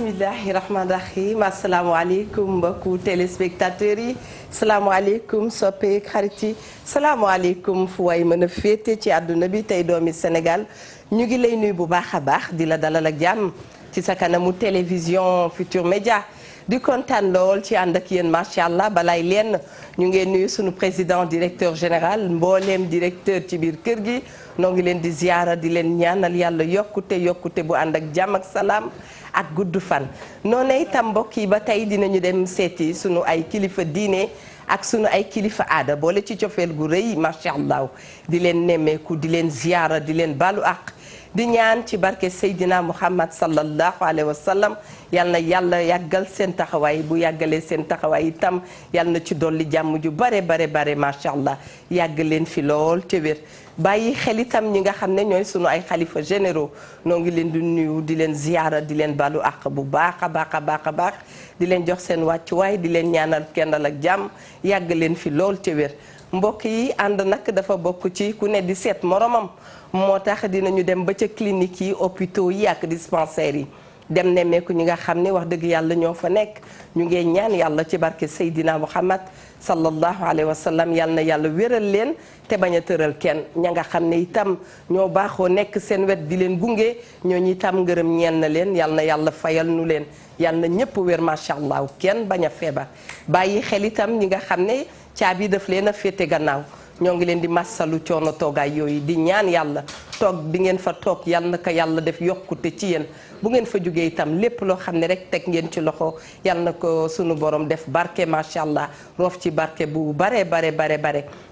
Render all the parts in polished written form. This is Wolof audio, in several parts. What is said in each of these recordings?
bismillahi rahmaani rahim asalaamaaleykum mbokku téléspectateurs yi salaamaaleykum soppeek xarit yi salaamaaleykum fu waay mën a féete ci àdduna bi tey doomi Sénégal ñu ngi lay nuyu bu baax a baax di la dalal ak jàmm ci sa kanamu télévision Futur Média di kontaan lool ci ànd ak yéen macha allah balaay leen ñu ngeen nuyu sunu président directeur général mbooleem directeur ci biir kër gi noo ngi leen di ziyaara di leen ñaanal yàlla yokkute bu ànd ak jàmm ak salaam ak gudd fan. noonu itam mbokk yi ba tey dinañu dem seeti sunu ay kilifa diine ak sunu ay kilifa aada boole ci cofeel gu rëy macha allah di leen nemmeeku di leen ziyaara di leen balu àq. di ñaan ci barke Seydina Muhammad sallallahu alayhi wa sallam yal na yàlla yàggal seen taxawaay bu yàggalee seen taxawaay itam yal na ci dolli jàmm ju bare macha allah yàgg leen fi lool te wér bàyyi xel itam ñi nga xam ne ñooy sunu ay xalifa généraux noo ngi leen di nuyu di leen ziyaara di leen balu àq bu baax a baax di leen jox seen wàccuwaay di leen ñaanal kendal ak jàmm yàgg leen fi lool te wér mbokk yi ànd nag dafa bokk ci ku ne di seet moromam. moo tax dinañu dem ba ca clinique yi hôpitaux yi ak dispensaires yi dem nemmeeku ñi nga xam ne wax dëgg yàlla ñoo fa nekk ñu ngee ñaan yàlla ci barke Seydina Muhammad sallallahu alayhi wa sallam yal na yàlla wéral leen te bañ a tëral kenn ña nga xam ne itam ñoo baaxoo nekk seen wet di leen gunge ñooñu itam ngërëm ñeen na leen yal na yàlla fayal nu leen yal na ñëpp wér macha allah kenn bañ a feebar bàyyi xel itam ñi nga xam ne caabi daf leen a féete gannaaw. ñoo ngi leen di massalu coono toogaay yooyu di ñaan yàlla toog bi ngeen fa toog yal na ko yàlla def yokkute ci yéen bu ngeen fa jógee itam lépp loo xam ne rek teg ngeen ci loxo yal na ko sunu borom def barke macha allah roof ci barke bu bare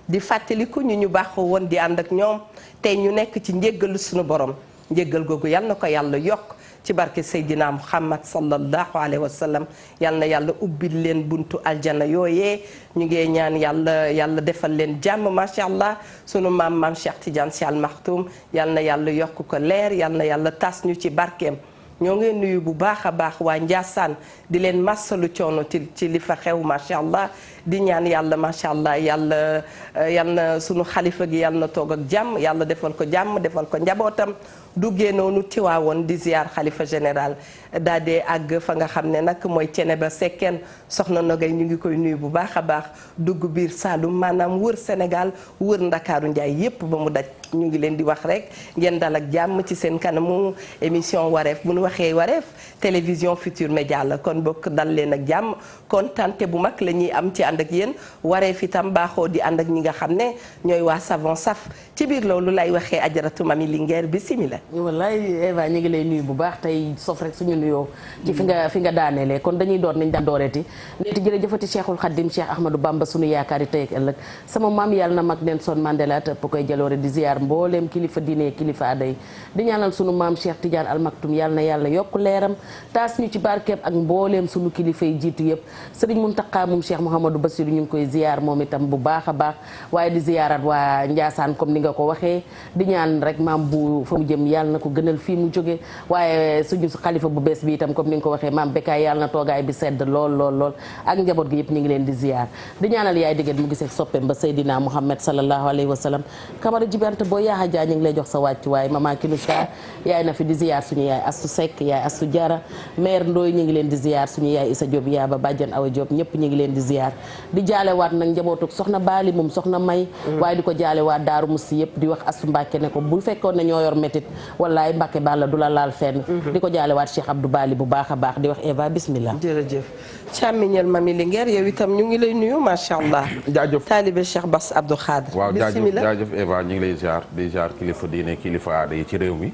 di fàttaliku ñu baaxoo woon di ànd ak ñoom tey ñu nekk ci njéggalu sunu borom njéggal googu yal na ko yàlla yokk ci barke Seydina Muhammad sallallahu alayhi wa sallam yal na yàlla ubbil leen buntu aljana yooyee ñu ngi ñaan yàlla defal leen jàmm macha allah sunu maam Cheikh Tidiane Sy Al Maktoum yal na yàlla yokk ko leer yal na yàlla tas ñu ci barkeem. ñoo ngi nuyu bu baax a baax waa Ndiassane di leen massalu coono ci li fa xew macha allah di ñaan yàlla macha allah yal na sunu xalifa gi yal na toog ak jàmm yàlla defal ko jàmm defal ko njabootam. duggee noonu Tiwaawoon di ziar xalifa général daa dee àgg fa nga xam ne nag mooy cene ba sekkeen soxna Nogay ñu ngi koy nuyu bu baax a baax dugg biir Saalum maanaam wër Sénégal wër Ndakaaru Njaay yépp ba mu daj ñu ngi leen di wax rek ngeen dal ak jàmm ci seen kanamu émission wareef bu nu waxee wareef télévision Futur Média la kon bokk dal leen ak jàmm kontante bu mag la ñuy am ci ànd ak yéen wareef itam baaxoo di ànd ak ñi nga xam ne ñooy waa Savon Saf ci biir loolu lay waxee ajaratu Mami Linguère bismillah. wallaay Eva ñu ngi lay nuyu bu baax tey sof rek suñu nuyoo ci fi nga daanelee kon dañuy door nañ daan dooreeti neeti jërëjëfati Cheikhul Khadim Cheikh Ahmadou Bamba suñu yaakaari tey ak ëllëg sama maam yàlla na mag Nelson Mandela tëpp koy jaloore di ziar mbooleem kilifa diine kilifa aada yi di ñaanal sunu maam Cheikh Tidiane Al Maktoum yàlla na yàlla yokk leeram taas ñu ci barkeem ak mbooleem sunu kilifa yi jiitu yëpp Sëriñ Muntaqa moom Cheikh Mouhamadou Bassirou ñu ngi koy ziar moom itam bu baax a baax waaye di ziarat waa Ndiassane comme ni nga ko waxee di ñaan rek maam bu fa mu jëm yàlla na ko gënal fii mu jóge waaye suñu xalifa bu bees bi itam comme ni nga ko waxee maam Bekkaay yàlla na toogaay bi sedd lool ak njaboot gi yëpp ñu ngi leen di ziar di ñaanal yaay digget mu gisee soppeem ba Seydina Muhammad sallallahu alayhi wa sallam Camara Jibante boo yaaxa jaa ñu ngi lay jox sa wàcc waaye maman Kinoucha yaay na fi di ziar suñu yaay Astu Seck yaay Astu Jara mère Ndoy ñu ngi leen di ziar suñu yaay Issa Diop yaa ba bàjjan Awa Diop ñëpp ñu ngi leen di ziar di jaalewaat nag njabootuk soxna Baali moom soxna May waaye di ko jaalewaat Daaru Musi yëpp di wax Astu Mbàkke ne ko bu fekkoon ne ñoo yor métit wallaay Mbàkke Balla du la laal fenn di ko jaalewaat Cheikh Abdou Bali bu baax a baax di wax Eva bismillah jërëjëf càmmiñal Mami Linguère yow itam ñu ngi lay nuyu macha allah jaajëf taalibe Cheikh Bass Abdou Khadre waaw jaajëf Eva ñu ngi lay ziar di ziar kilifa diine kilifa aada yi ci réew mi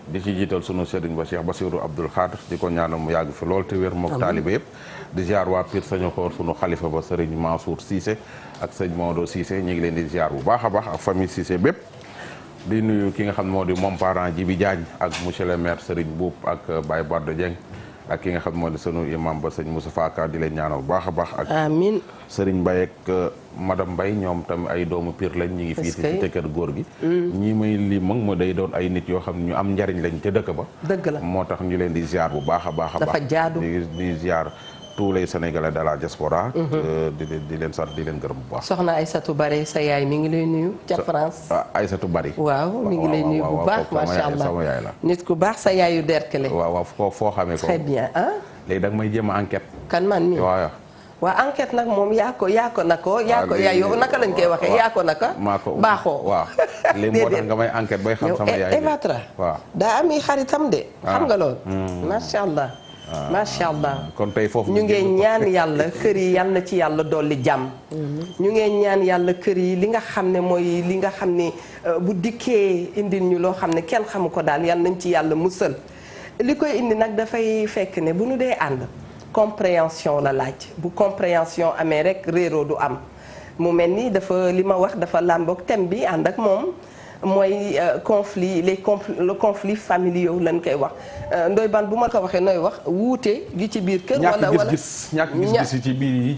di ci jiital sunu sëriñ ba Cheikh Bassirou Abdoul Khadre di ko ñaanal mu yàgg fi lool te wér mook taalibe yëpp di ziar waa Pire sañu xoor sunu xalifa ba sëriñ Mansour Cissé ak sëñ Maodo Cissé ñu ngi leen di ziar bu baax a baax ak famille Cissé bépp di nuyu ki nga xam ne moo di moom parent Jibi Diagne ak monsieur le maire Serigne Boub ak Baye Bardo Dieng ak ki nga xam ne moo di sunu imam ba sëñ Moustapha Ka di leen ñaanal bu baax a baax ak amiin Serigne Mbaye ak madame Mbaye ñoom tam ay doomu Pire lañ ñi ngi fii ci te kër góor gi ñii may lii mag moo day doon ay nit yoo xam ne ñu am njariñ lañ ca dëkk ba dëgg la moo tax ñu leen di ziar bu baax a baax a baax dafa jaadu di ziar tous les Sénégalais de la diaspora. di leen sant di leen gërëm bu baax. soxna Aïssatou Bari sa yaay mi ngi lay nuyu ca France. Aïssatou Bari. waaw mi ngi lay nuyu bu baax macha allah sama yaay la. nit ku baax sa yaayu Derklé. waaw foo xamee ko. très bien ah. léegi da nga may jéem a enquête. kan man mi waaw. waa enquête nag moom yaa ko yaayoo naka lañ koy waxee yaa ko naka. maa ko baaxoo waaw. léegi moo tax nga may enquête bay xam sama yaay. Eva Tra waaw daa ami xaritam de. xam nga loolu. macha allah. macha allah kon tey foofu ñu ngi ñaan yàlla kër yi yal na ci yàlla dolli jàmm. ñu ngi ñaan yàlla kër yi li nga xam ne mooy li nga xam ne bu dikkee indil ñu loo xam ne kenn xamu ko daal yal nañ ci yàlla musal. li koy indi nag dafay fekk ne bu nu dee ànd. compréhension la laaj bu compréhension amee rek réeroo du am mu mel ni dafa li ma wax dafa làmboog thème bi ànd ak moom mooy conflit le conflit familiaux lañ koy wax Ndoye Bane bu ma ko waxee nooy wax wuute gi ci biir kër. wala ñàkk gis-gis yi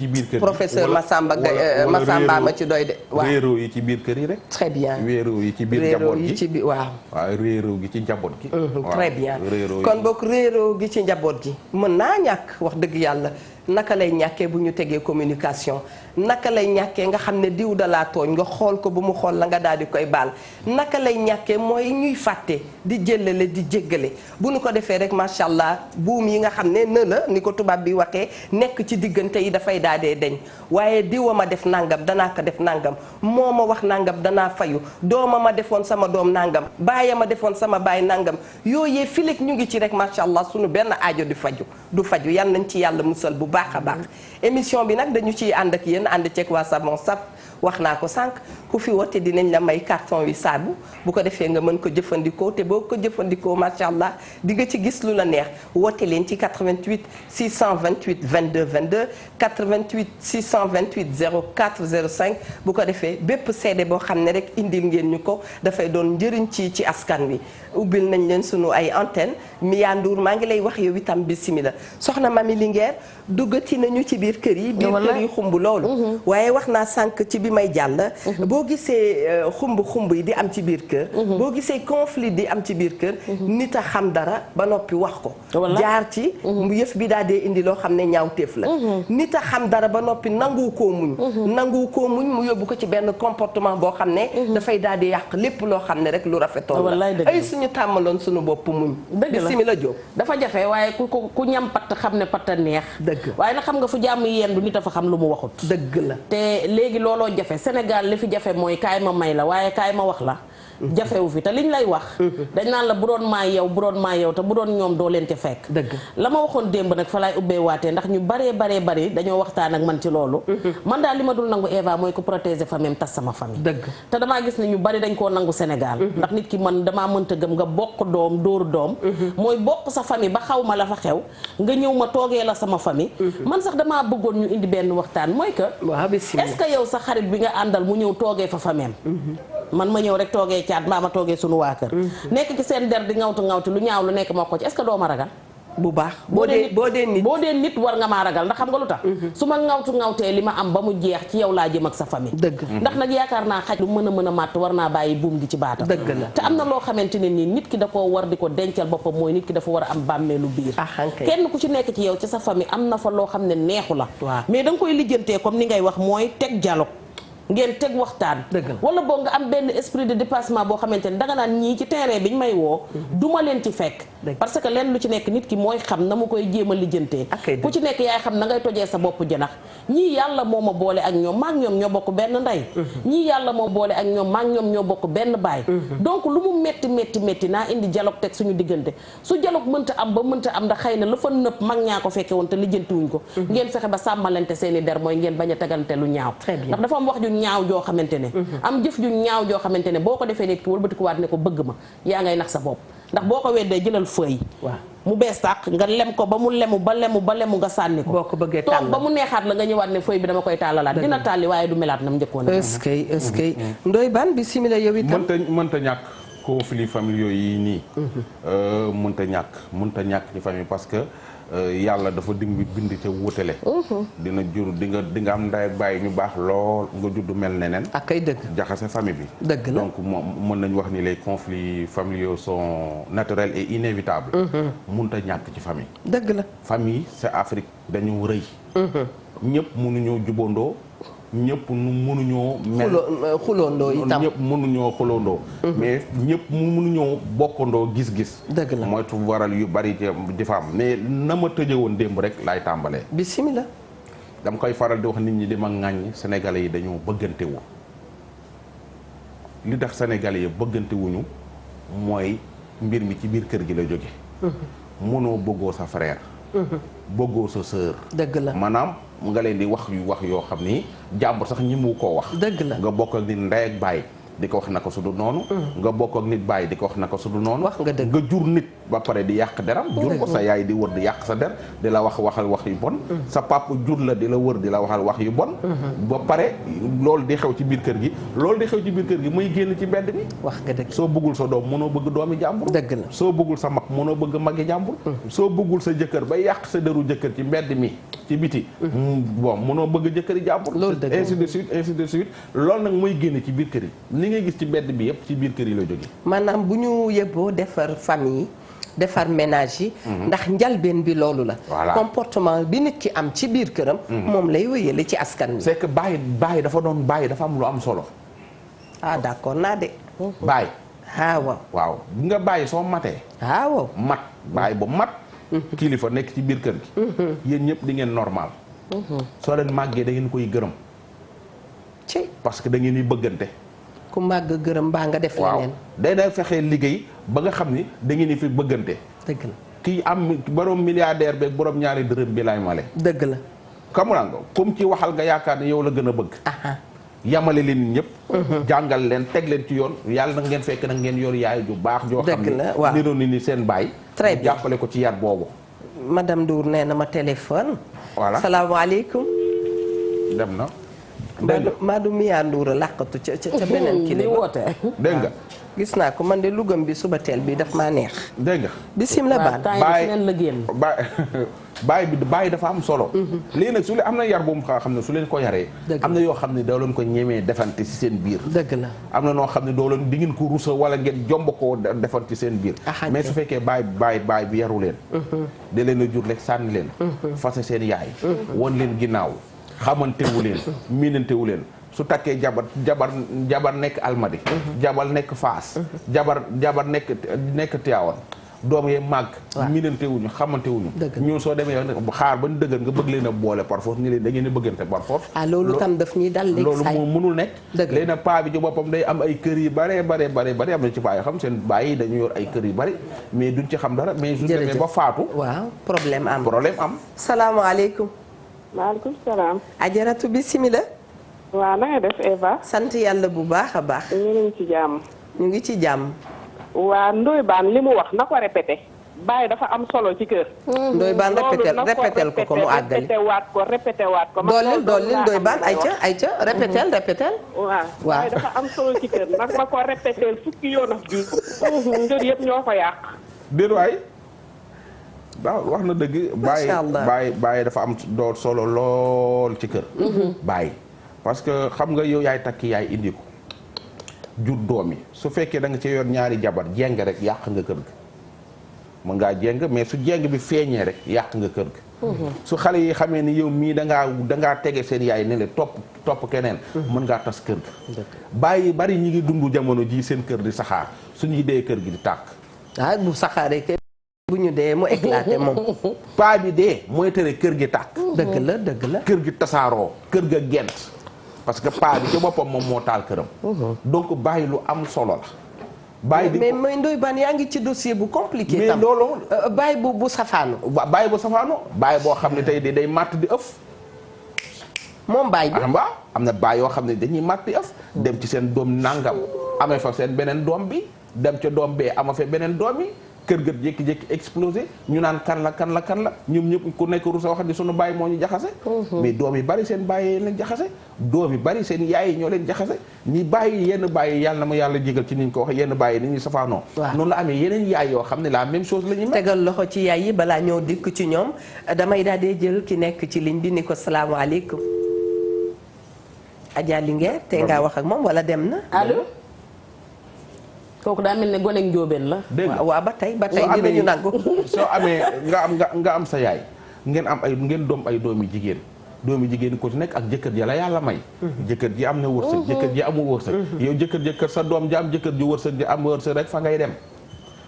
ci biir kër yi. professeur Massamba ma ci doy de. waaw réeroo yi ci biir kër yi rek. très bien réeroo yi ci biir njaboot gi réeroo yi ci biir waaw. waaw réeroo gi ci njaboot gi. très bien kon boog réeroo gi ci njaboot gi mën naa ñàkk wax dëgg yàlla. naka lay ñàkkee bu ñu tegee communication naka lay ñàkkee nga xam ne diw da laa tooñ nga xool ko bu mu xool la nga daal di koy baal naka lay ñàkkee mooy ñuy fàtte di jëllale di jéggale bu ñu ko defee rek macha allah buum yi nga xam ne ne la ni ko tubaab bi waxee nekk ci diggante yi dafay daal dee deñ waaye diwa ma def nangam danaa ko def nangam moo ma wax nangam danaa fayu dooma ma defoon sama doom nangam baaya ma defoon sama baay nangam yooyee filig ñu ngi ci rek macha allah sunu benn aajo du faju yal nañ ci yàlla musal bu baax a baax émission bi nag dañu ciy ànd ak yéen ànd ceeg waa Savon Saf wax naa ko sànq ku fi woote dinañ la may carton wi saabu bu ko defee nga mën ko jëfandikoo te boo ko jëfandikoo macha allah di nga ci gis lu la neex woote leen ci 88 628 22 22 88 628 04 05 bu ko defee bépp seede boo xam ne rek indil ngeen ñu ko dafay doon njëriñ ci askan wi ubbil nañ leen sunu ay antenne Miya Ndour maa ngi lay wax yow itam bismillah soxna Mami Linguère duggati nañu ci biir kër yi biir kër yi xumb loolu waaye wax naa sànq ci bi may jàll boo gisee xumb yi di am ci biir kër boo gisee conflit di am ci biir kër nit a xam dara ba noppi wax ko jaar ci yëf bi daa dee indi loo xam ne ñaawteef la nit a xam dara ba noppi nangu koo muñ mu yóbbu ko ci benn comportement boo xam ne dafay daal di yàq lépp loo xam ne rek lu rafetoon la ay suñu tàmmaloon suñu bopp muñ bismillah Jóob dafa jafe waaye ku ñam patt xam ne patt neex dëgg waaye nag xam nga fu jàmm yendu nit a fa xam lu mu waxut dëgg la te léegi looloo jafe Sénégal li fi jafe mooy kaay ma may la waaye kaay ma wax la jafewu fi te liñ lay wax dañ naan la bu doon maa yow te bu doon ñoom doo leen ca fekk dëgg la ma waxoon démb nag fa laay ubbee waatee ndax ñu bari dañoo waxtaan ak man ci loolu man daal li ma dul nangu Eva mooy ko protéger famille tas sama famille dëgg te damaa gis ne ñu bari dañ koo nangu Sénégal ndax nit ki man damaa mënta gëm nga bokk doom dóoru doom mooy bokk sa famille ba xaw ma la fa xew nga ñëw ma toogee la sama famille man sax damaa bëggoon ñu indi benn waxtaan mooy que est-ce que yow sa xarit bi nga àndal mu ñëw toogee fa famille man ma ñëw rek toogee caat mbaa ma toogee sunu waa kër nekk ci seen der di ngawtu lu ñaaw lu nekk moo ko ci est-ce que doo ma ragal bu baax boo dee nit war nga maa ragal ndax xam nga lu tax su ma ngawtee li ma am ba mu jeex ci yow laa jëm ak sa famille dëgg ndax nag yaakaar naa xaj lu mën a màtt war naa bàyyi buum gi ci baatam dëgg la te am na loo xamante ne nii nit ki da koo war di ko dencal boppam mooy nit ki dafa war a am bàmmeelu biir kenn ku ci nekk ci yow ci sa famille am na fa loo xam ne neexu la mais da nga koy lijjantee comme ni ngay wax mooy teg dialogue ngeen teg waxtaan wala boo nga am benn esprit de dépassement boo xamante ne danga naan ñii ci terrain bi ñu may woo duma leen ci fekk parce que leen lu ci nekk nit ki mooy xam na mu koy jéem a lijjantee ku ci nekk yaay xam na ngay tojee sa bopp janax ñii yàlla moo ma boole ak ñoom maak ñoom ñoo bokk benn ndey ñii yàlla moo boole ak ñoom maak ñoom ñoo bokk benn baay donc lu mu metti naa indi dialogue teg suñu diggante su dialogue mënta am ba mënta am ndax xëy na la fa nëpp mag ñaa ko fekke woon te lijjantiwuñ ko ngeen fexe ba sàmmalante seeni der mooy ngeen bañ a tegante lu ñaaw ndax dafa am wax ju ñaaw joo xamante ne am jëf ju ñaaw joo xamante ne boo ko defee nit ki wëlbatikuwaat ne ko bëgg ma yaa ngay nax sa bopp ndax boo ko weddee jëlal feuille mu bees tàq nga lem ko ba mu lemu nga sànni ko boo ko bëggee toog ba mu neexaat la nga ñëwaat ne feuille bi dama koy tàllalaat dina tàlli waaye du melaat na mu njëkkoon est-ce que Ndoye Bane bismillah yow itam mënta ñàkk conflit familiaux yi nii mënta ñàkk ci famille parce que yàlla dafa bind ca wutale dina jur di nga am ndey ak bàyyi ñu baax lool nga judd mel neneen ak kay dëgg jaxase famille bi dëgg la donc moom mën nañu wax ni les conflits familiaux sont naturels et inévitables munta ñàkk ci famille dëgg la famille c'est Afrique dañu rëy ñëpp mënuñoo jubandoo ñëpp mënuñoo mel xuloondoo itam ñëpp mënuñoo xuloondoo mais ñëpp mënuñoo bokkandoo gis-gis dëgg la mooy tu waral yu bari di fa am mais na ma tëje woon démb rek laay tàmbalee bismillah dama koy faral di wax nit ñi di ma ŋàññ sénégalais yi dañoo bëggante wu li tax sénégalais yi bëggante wuñu mooy mbir mi ci biir kër gi la jóge mënoo bëggoo sa frère bëggoo sa sœur dëgg la maanaam nga leen di wax yoo xam ni jàmbur sax ñi mu koo wax dëgg la nga bokk ak nit ndey ak baay di ko wax naka su dul noonu nga bokk ak nit baay di ko wax naka su dul noonu wax nga dëgg nga jur nit ba pare di yàq deram jur ko sa yaay di wër di yàq sa der di la waxal wax yu bon sa papa jur la di la wër di la waxal wax yu bon ba pare loolu di xew ci biir kër gi loolu di xew ci biir kër gi muy génn ci mbedd mi wax nga dëgg soo bëggul sa doom mënoo bëgg doomi jàmbur dëgg la soo bëggul sa mag mënoo bëgg magi jàmbur soo bëggul sa jëkkër ba yàq sa deru jëkkër ci mbedd mi ci biti bon mënoo bëgg jëkkëri jàmbur ainsi de suite loolu nag mooy génn ci biir kër yi li ngay gis ci mbedd bi yëpp ci biir kër yi la jóge maanaam bu ñu yëbboo defar famille defar ménage yi ndax njalbeen bi loolu la comportement bi nit ki am ci biir këram moom lay wéyale ci askan wi c'est que bàyyi dafa am lu am solo d'accord naa de bàyyi waaw nga bàyyi soo matee waaw mat bàyyi ba mat kilifa nekk ci biir kër gi yéen ñëpp di ngeen normal soo leen màggee da ngeen koy gërëm ci parce que da ngeen di bëggante ku màgg gërëm baa nga def leneen day fexee liggéey ba nga xam ni da ngeen di fi bëggante dëgg la kii am borom milliardaire beeg borom ñaari dërëm bi lay male dëgg la xamula nga comme ci waxal nga yaakaar ne yow la gën a bëgg yamale leen ñëpp jàngal leen teg leen ci yoon yàlla na ngeen fekk nag ngeen yor yaay ju baax joo xam ne niroon ni seen baay très bien jàppale ko ci yar boobu madame Ndour nee na ma téléphone voilà salaamaaleykum dem na Madou Mia Ndour a làqatu ca beneen kii woote dégg nga gis naa ko man de lugam bi suba teel bi daf maa neex dégg nga bismillah bàyyi dafa am solo léegi nag su leen am na yar bu mu xam ne su leen ko yaree am na yoo xam ne doo leen ko ñemee defante ci seen biir dëgg la am na noo xam ne doo leen di ngeen ko rusa wala ngeen jomb koo defante ci seen biir mais su fekkee bàyyi bi yaru leen da leen a jur rek sànni leen fase seen yaay won leen ginnaaw xamantewu leen miinantewu leen su takkee jabar nekk Almadi jabar nekk Faas jabar nekk Tiwaawan doom yee màgg miinantewuñu xamantewuñu ñun soo demee yow xaar ba ñu dëgër nga bëgg leen a boole par force ni leen da ngeen a bëggante par force loolu tam daf ñuy dal léegi loolu moom mënul nekk léegi nag paa bi ci boppam day am ay kër yu bare am na ci paa yoo xam seen baay yi dañu yor ay kër yu bari mais duñ ci xam dara mais su demee ba faatu waaw problème am salaamaaleykum maaleykum salaam ajaratu bismillah waaw na nga def Eva sant yàlla bu baax a baax ñu ngi ci jàmm waa Ndoye Bane li mu wax na ko répété bàyyi dafa am solo ci kër. Ndoye Bane répétel ko mu àggali répété waat ko. doolil Ndoye Bane ayca répétel. waaw bàyyi dafa am solo ci kër nag ma ko répétel fukki yoon ak juróom. kër yëpp ñoo ko yàq. déet waay wax na dëgg. bàyyi dafa am solo lool ci kër. bàyyi parce que xam nga yow yaay takki yaay indi ko. jur doom yi su fekkee da nga ci yor ñaari jabar jeng rek yàq nga kër ga mën ngaa jeng mais su jeng bi feeñee rek yàq nga kër ga su xale yi xamee ni yow mii dangaa tege seen yaay ne le topp keneen mën ngaa tas kër ga bàyyi bari ñi ngi dund jamono ji seen kër di saxaar suñuy dee kër gi di tàkk bu saxaaree kër bu ñu dee mu éclaté moom paa bi dee mooy tere kër gi tàkk dëgg la kër gi tasaaroo kër ga gent parce que paa bi ci boppam moom moo taal këram. donc bàyyi lu am solo la. bàyyi mais Ndoye Bane yaa ngi ci dossier bu compliqué. mais tam loolu. bàyyi bu safaanu. bàyyi bu safaanu bàyyi boo xam ne tey day màtt di ëf. moom bàyyi bi am na bàyyi yoo xam ne dañuy màtt di ëf. dem ci seen doom nangam amee fa seen beneen doom bi dem ca doom bee ama fa beneen doom yi kër ga jékki-jékki explosé ñu naan kan la ñoom ñëpp ku nekk rusa wax ni sunu baay moo ñu jaxase mais doom yi bari seen baay yi leen jaxase doom yi bari seen yaay yi ñoo leen jaxase ñi bàyyi yenn bàyyi yàlla na ma yàlla jégal ci niñ ko wax yenn bàyyi ni ñu safaanoo noonu la amee yeneen yaay yoo xam ne la même chose la ñuy tegal loxo ci yaay yi balaa ñoo dikk ci ñoom damay daal di jël ki nekk ci ligne bi ni ko salaamaaleykum Adja Linguère te ngaa wax ak moom wala dem na allo kooku daa mel ne gone njóobeen la. dégg nga waaw ba tey dinañu nangu. soo amee nga am sa yaay ngeen doom ay doomi jigéen ko ci nekk ak jëkkër ja la yàlla may. jëkkër ji am na wërsëg. jëkkër ji amul wërsëg. yow jëkkër sa doom ji am jëkkër ji wërsëg ji am wërsëg rek fa ngay dem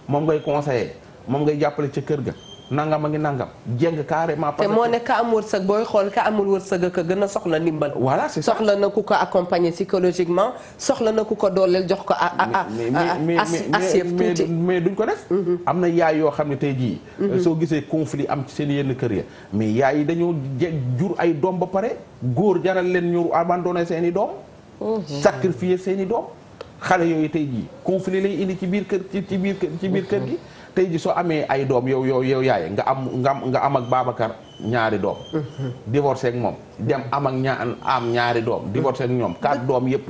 moom ngay conseiller moom ngay jàppale ca kër ga. nangam a ngi nangam jéng carrément. te moo ne ka am wërsëg booy xool ka amul wërsëg ak gën a soxla ndimbal. voilà c'est ça soxla na ku ko accompagner psychologiquement soxla na ku ko dooleel jox ko assiette tuuti mais duñ ko def. am na yaay yoo xam ne tey jii. soo gisee conflit am ci seen yenn kër ya mais yaay yi dañoo jur ay doom ba pare góor jaral leen ñu abandonné seen i doom. sacrifier seen i doom. xale yooyu tey jii conflit lay indi ci biir kër gi. tey ji soo amee ay doom yow yaay nga am ak Babacar ñaari doom divorcé ak moom dem am ñaari doom divorcé ak ñoom 4 doom yëpp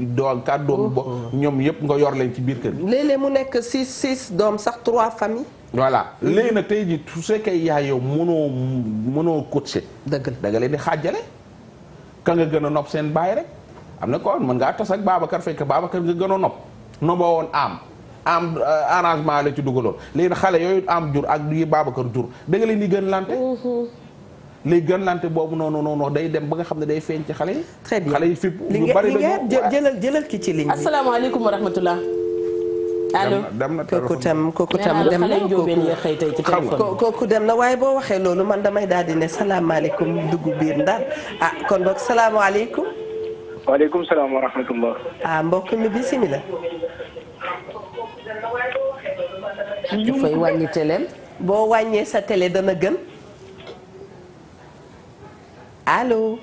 ñoom yëpp nga yor leen ci biir kër gi léeg-léeg mu nekk 6 doom sax 3 familles voilà léegi nag tey ji su fekkee yaay yow mënoo coacher da nga leen di xaajale ka nga gën a nopp seen baay rek am na ko mën ngaa tas ak Babacar fekk Babacar nga gën a nobba woon am arrangement la ci dugaloon léegi xale yooyu am jur ak yi Babacar jur da nga leen di gën lante léegi gën lante boobu noonu day dem ba nga xam ne day feeñ ci xale yi. très bien xale yi fépp lu bari dañoo jëlal ki ci ligne bi. asalaamaaleykum wa rahmatulah. allo dem na kooku tam dem na kooku dem na waaye boo waxee loolu man damay daal di ne salaamaaleykum dugg biir Ndar kon boog salaamaaleykum. waaleykum salaam wa rahmatullah. mbokk mi bisimilah. dafay wàññi téléem. boo wàññee sa télé dana gën allo.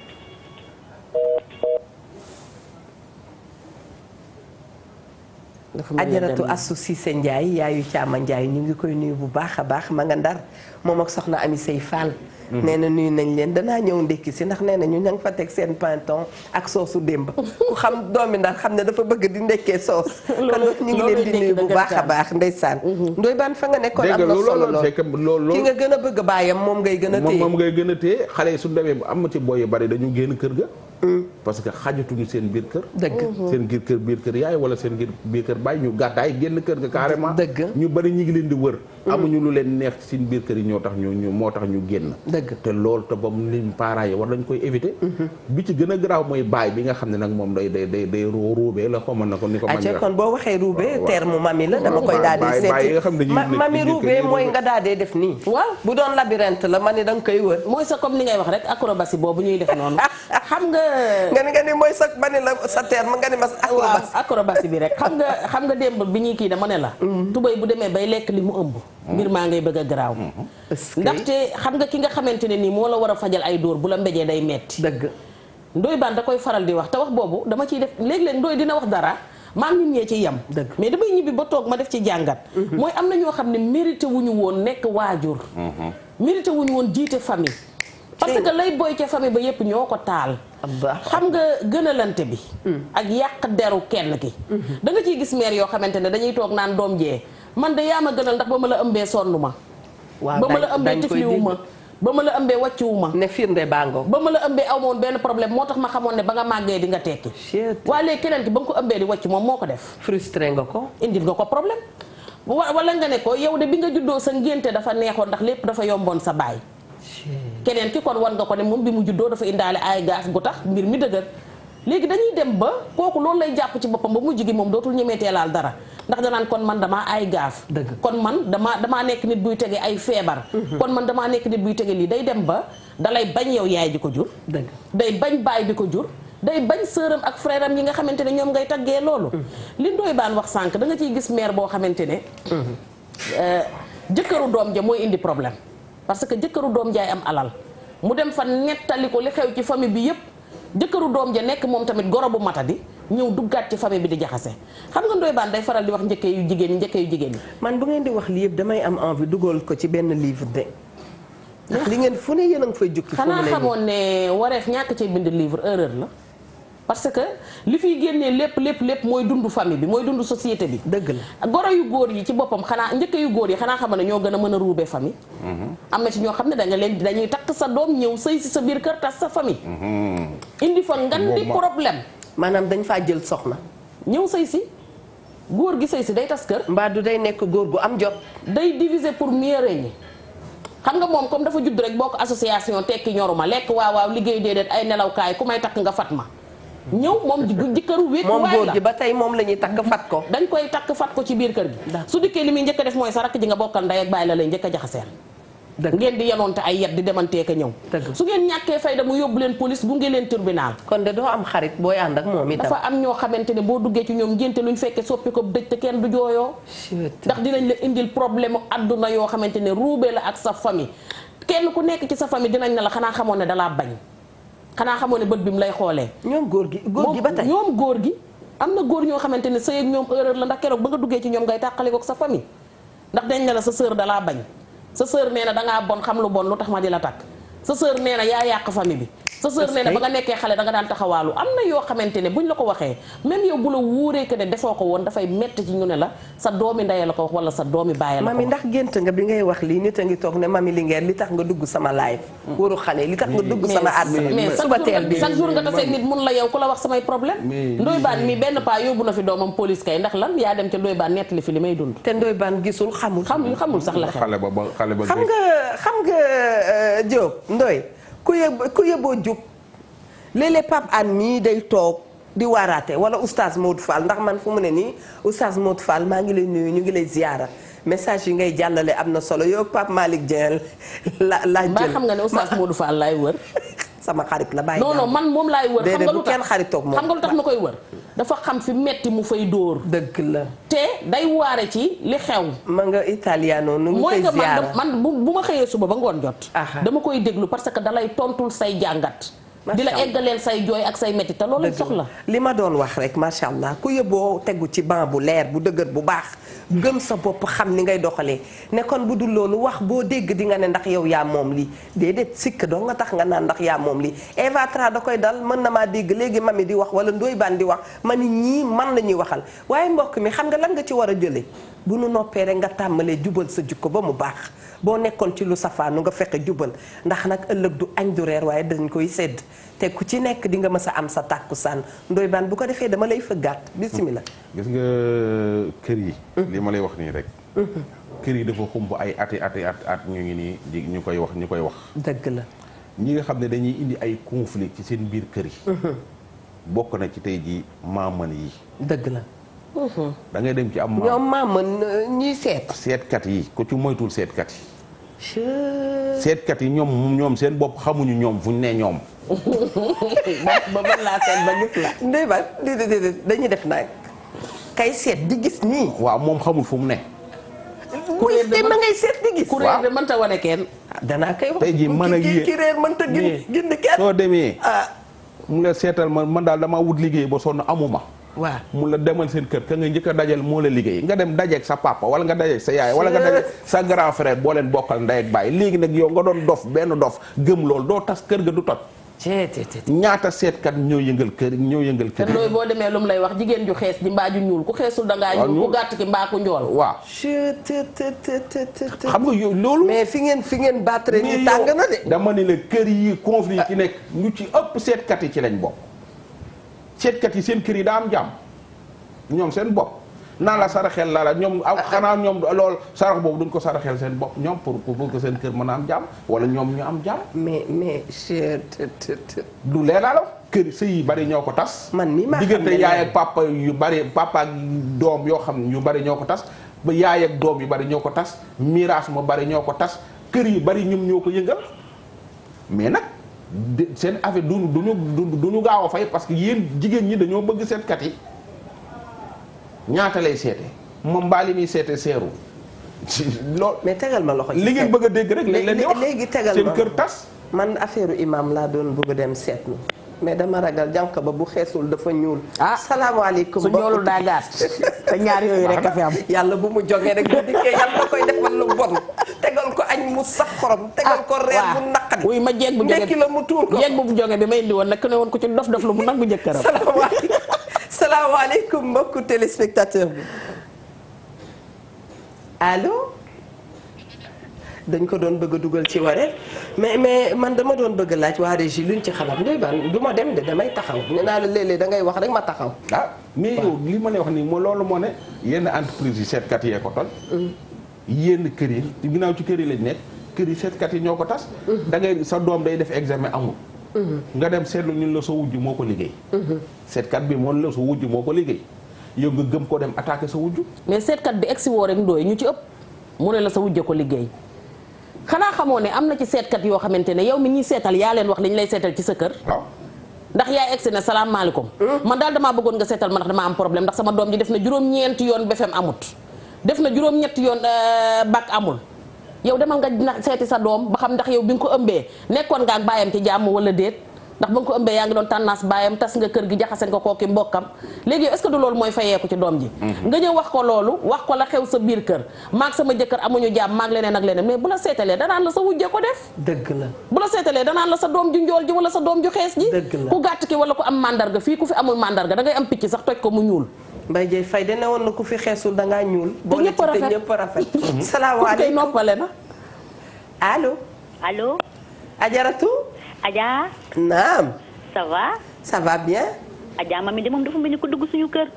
ajaratu Astou Cissé Ndiaye yaayu Caama Ndiaye ñu ngi koy nuyu bu baax a baax ma nga Ndar moom ak soxna Ami Sey Fall. nee na nuyu nañ leen danaa ñëw ndekki si ndax nee na ñu ña nga fa teg seen pinton ak soosu démb ku xam doomi Ndar xam ne dafa bëgg di ndekkee soos kon ñu ngi leen di nuyu bu baax a baax ndeysaan ndoy baan fa nga nekkoon am na solo lool ki nga gën a bëgg baayam moom ngay gën a téye moom ngay gën a téye xale yi su demee bu am ci boy yu bari dañu génn kër ga parce que xajatuñu seen biir kër dëgg seen biir kër yaay wala seen biir kër baay ñu gàddaay génn kër ga carrément dëgg ñu bari ñu ngi leen di wër amuñu lu leen neex ci seen biir kër yi moo tax ñu génn te loolu te ba mu lim parents yi war nañ koy éviter bi ci gën a garaaw mooy baay bi nga xam ne nag moom day ruubee la xamal na ko ni ko man kon boo waxee ruubee terme mami la dama koy daal di seeti mami ruubee mooy nga daal dee def nii waaw bu doon labyrinthe la ma ni da nga koy wër mooy sa comme ni ngay wax rek acrobatie boobu ñuy def noonu xam nga ni mooy sa ma ni la sa terme nga ni ma acrobatie bi rek xam nga démb bi ñuy kii dama ne la tubéy bu demee bay lekk li mu ëmb mbir maa ngay bëgg a garaaw ndaxte xam nga ki nga xamante ne nii moo la war a fajal ay dóor bu la mbéjee day metti dëgg Ndoye Bane da koy faral di wax te wax boobu dama ciy def léeg-léeg Ndoye dina wax dara maa ngi ñee ci yem mais damay ñibbi ba toog ma def ci jàngat mooy am na ñoo xam ne mérité wuñu woon nekk waajur mérité wuñu woon jiite famille parce que lay boy ca famille ba yépp ñoo ko taal xam nga gënalante bi ak yàq deru kenn ki da nga ciy gis mère yoo xamante ne dañuy toog naan doom jee man de yaa ma gënal ndax ba ma la ëmbee sonn ma ba ma la ëmbee tifliwu ma ba ma la ëmbee wàcciwu ma ne firnde bango ba ma la ëmbee aw moon benn problème moo tax ma xamoon ne ba nga màggee di nga tekki waaye léegi keneen ki ba nga ko ëmbee di wàcc moom moo ko def frustré nga ko indil nga ko problème wala nga ne ko yow de bi nga juddoo sa ngénte dafa neexoon ndax lépp dafa yomboon sa baay keneen ki kon wan nga ko ne moom bi mu juddoo dafa indaale ay gaaf gu tax mbir mi dëgër léegi dañuy dem ba kooku loolu lay jàpp ci boppam ba mujj gi moom dootul ñemeetee laal dara ndax danaan kon man damaa ay gaaf kon man damaa nekk nit buy tege ay feebar kon man damaa nekk nit buy tege lii day dem ba dalay bañ yow yaay ji ko jur day bañ baay bi ko jur day bañ sëram ak frère am yi nga xamante ne ñoom ngay taggee loolu li Ndoye Bane wax sànq da nga ciy gis mère boo xamante ne jëkkëru doom ja mooy indi problème parce que jëkkëru doom jaay am alal mu dem fa nettali ko li xew ci famille bi yépp jëkkëru doom ja nekk moom tamit goro bu matadi ñëw duggaat ci famille bi di jaxase xam nga Ndoye Bane day faral di wax njëkke yu jigéen ñi man bu ngeen di wax li yëpp damay am envie dugal ko ci benn livre de ndax li ngeen fu ne yéen a ngi fay jukki xanaa xamoon ne wareef ñàkk cee bind livre erreur la parce que li fiy génnee lépp mooy dund famille bi mooy dund société bi. dëgg la goro yu góor yi ci boppam xanaa njëkk yu góor yi xanaa xam ne ñoo gën a mën a ruube famille. am na ci ñoo xam ne dañuy takk sa doom ñëw sëy si sa biir kër tas sa famille. indi fa ngan di problème. maanaam dañ faa jël soxna. ñëw sëy si góor gi sëy si day tas kër. mbaa du day nekk góor gu am jot. day diviser pour mieux régner. xam nga moom comme dafa judd rek bokk association tekki ñoruma lekk waaw liggéey déedéet ay nelawkaay ku may takk nga fat ma. ñëw moom jëkkëru wéet moom waay la góor gi ba tey moom la ñuy takk fat ko. dañ koy takk fat ko ci biir kër gi. su dikkee li muy njëkk a def mooy sa rakk ji nga bokkal ndey ak baay la lay njëkk a jaxaseel. ngeen di yenoonte ay yet di demantee ka ñëw. su ngeen ñàkkee fayda mu yóbbu leen police bu ngeen leen tribunal. kon de doo am xarit booy ànd ak moom itam. dafa am ñoo xamante ne boo duggee ci ñoom ngénte luñ fekkee soppi ko dëj te kenn du jooyoo. ndax dinañ la indil problème àdduna yoo xamante ne ruube la ak sa famille kenn ku nekk ci sa famille dinañ ne la xanaa xamoon ne dalaa bañ xanaa xamoon ne bët bi mu lay xoolee. ñoom góor gi ba tey ñoom góor gi am na góor ñoo xamante ne sëy ak ñoom erreur la ndax keroog ba nga duggee ci ñoom ngay tàqale ko sa famille ndax dañ ne la sa sœur dalaa bañ sa sœur nee na dangaa bon xam lu bon lu tax ma di la takk sa sœur nee na yaa yàq famille bi sa sœur nee na ba nga nekkee xale da nga daan taxawaalu am na yoo xamante ne buñ la ko waxee même yow bu la wuuree que ne defoo ko woon dafay metti ci ñu ne la sa doomi ndey la ko wax wala sa doomi baay la ko wax. mami ndax gént nga bi ngay wax lii nit a ngi toog ne mami Linguère li tax nga dugg sama live waru xale li tax nga dugg sama àdduna mais suba teel bi chaque jour nga tasee nit mun la yow ku la wax samay problème Ndoye Bane mi benn paa yóbbu na fi doomam police kay ndax lan yaa dem ca Ndoye Bane nettali fi li may dund te Ndoye Bane gisul xamul sax la xel xam nga Diop Ndoye ku yëboo jub léeg-léeg Pape Anne mii day toog di waaraate wala oustaz Modou Fall ndax man fu mu ne nii oustaz Modou Fall maa ngi lay nuyu ñu ngi lay ziyaara message yi ngay jàllale am na solo yow Pape Malick Dieng la jël mbaa xam nga ne oustaz Modou Fall laay wër sama xarit la bàyyi non man moom laay wër xam nga lu tax kenn xaritoog moom xam nga lu tax ma koy wër dafa xam fi metti mu fay dóor dëgg la te day waare ci li xew ma nga italiano nu ngi koy ziyaara man bu ma xëyee suba ba ngoon jot dama koy déglu parce que dalay tontul say jàngat di la eggaleel say jooy ak say métti te loolu lañ soxla li ma doon wax rek macha allah ku yëboo tegu ci banc bu leer bu dëgër bu baax gëm sa bopp xam ni ngay doxalee ne kon bu dul loolu wax boo dégg di nga ne ndax yow yaa moom lii déedéet sikk doo nga tax nga naan ndax yaa moom lii Eva Tra da koy dal mën na maa dégg léegi mami di wax wala Ndoye Bane di wax ma ni ñii man la ñuy waxal waaye mbokk mi xam nga lan nga ci war a jëlee bu nu noppee rek nga tàmbalee jubal sa jukko ba mu baax boo nekkoon ci lu safaanu nga fexe jubal ndax nag ëllëg du añ du reer waaye dañ koy sedd te ku ci nekk di nga mës a am sa tàkkusaan Ndoye Bane bu ko defee dama lay fëggaat bismillah gis nga kër yi li ma lay wax nii rek kër yi dafa xumb ay at ñu ngi nii di ñu koy wax dëgg la ñi nga xam ne dañuy indi ay conflit ci seen biir kër yi bokk na ci tey ji maaman yi dëgg la da ngay dem ci am ñoom maaman ñuy seetkat yi ku ci moytul seetkat yi seetkat yi ñoom seen bopp xamuñu ñoom fuñ ne ñoom ba mën laa seet ba gis la Ndoye Bane déedéet dañuy def nag kay seet di gis nii waaw moom xamul fu mu ne kuréel de ma ngay seet di gis kuréel de mënta wane kenn danaa koy wax tey jii mën a ki réer mënta gindi kenn soo demee mu la seetal man daal dama wut liggéey ba sonn amuma waaw mu la demal seen kër ka nga njëkk a dajal moo la liggéey nga dem dajeeg sa papa wala nga dajeeg sa yaay wala nga dajeeg sa grand frère boo leen bokkal ndey ak baay léegi nag yow nga doon benn dof gëm lool doo tas kër ga du toj ñaata seetkat ñoo yëngal kër te Ndoye boo demee lu mu lay wax jigéen ju xees ji mbaa ju ñuul ku xeesul dangaa ñuul ku gàtt ki mbaa ku njool waaw xam nga yow loolu mais fi ngeen battre ni tàng na de dama ni la kër yi conflit yi ci nekk ñu ci ëpp seetkat yi ci lañ bokk seetkat yi seen kër yi daa am jàmm ñoom seen bopp naa la saraxel la ñoom xanaa ñoom lool sarax boobu duñ ko saraxel seen bopp ñoom pour que seen kër mën a am jàmm wala ñoom ñu am jàmm mais du leer la kër sëy yi bari ñoo ko tas man mii maa diggante yaay ak papa yu bari papa ak doom yoo xam ne yu bari ñoo ko tas ba yaay ak doom yu bari ñoo ko tas miraas ma bari ñoo ko tas kër yu bari ñoom ñoo ko yëngal mais nag seen affaire duñu gaaw a fay parce que yéen jigéen ñi dañoo bëgg seetkat yi ñaata lay seete moom mbaali muy seete seeru lool mais tegal ma loxo li ngeen bëgg a dégg rek léegi leen di wax léegi tegal seen kër tas man affaire imam laa doon bëgg a dem seetlu mais dama ragal jànq ba bu xeesul dafa ñuul. salaamaaleykum. su ñuulul daa gàtt te ñaar yooyu rek a fi am. yàlla bu mu jógee rek bu dikkee yàlla da koy defal lu bon tegal ko añ mu sax xorom. tegal ko reer bu naqari. wuy ma jeeg bu jóge ndekki la mu tuur ko jeeg bu jóge bi ma indi woon nag ku ne woon ko ci dof lu mu nangu jëkkëram. salaamaaleykum mbokku téléspectateur bi allo. dañ ko doon bëgg a dugal ci wareef mais man dama doon bëgg laaj waa régie luñ ci xalaat ndoy baan du ma dem de damay taxaw nee naa la léeg-léeg da ngay wax rek ma taxaw. mais yow li ma lay wax nii moo loolu moo ne yenn entreprise yi seetkat yee ko tol yenn kër yi ci ginnaaw ci kër yi lañ nekk kër yi seetkat yi ñoo ko tas. da ngay sa doom day def examen amul. nga dem seetlu ñun la sa wujj moo ko liggéey. seetkat bi moom la sa wujj moo ko liggéey yow nga gëm ko dem attaqué sa wujj. mais seetkat bi egsi woo rek ndooy ñu ci ëpp mu ne la sa wujj ko liggéey. xanaa xamoo ne am na ci seetkat yoo xamante ne yow mi ñuy seetal yaa leen wax li ñu lay seetal ci sa kër. waaw ndax yaa egsi ne salaamaaleykum. man daal damaa bëggoon nga seetal ma ndax dama am problème ndax sama doom ji def na juróom-ñeenti yoon BFEM amut. def na juróom-ñetti yoon bac amul. yow demal nga seeti sa doom ba xam ndax yow bi nga ko ëmbee nekkoon nga ak baayam ci jàmm wala déet ndax ba nga ko ëmbee yaa ngi doon tànnaas baayam tas nga kër gi jaxase nga kooki mbokkam léegi yow est-ce que du loolu mooy fayeeku ci doom ji. nga ñëw wax ko loolu wax ko la xew sa biir kër maag sama jëkkër amuñu jàmm maag leneen ak leneen mais bu la seetalee danaan la sa wujje ko def. dëgg la bu la seetalee danaan la sa doom ju njool ji wala sa doom ju xees ji. ku gàtt ki wala ku am mandarga fii ku fi amul mandarga da ngay am picc sax toj ko mu ñuul. Mbaye Dieye Faye de ne woon na ku fi xeesul da ngaa ñuul. te ñëpp a rafet te ñëpp a rafet. salaamaaleykum kay noppale na. allo. allo. Ajaratu. Adja. naam. ça va. ça va bien. Adja mami de moom dafa mel ni ko dugg suñu kër.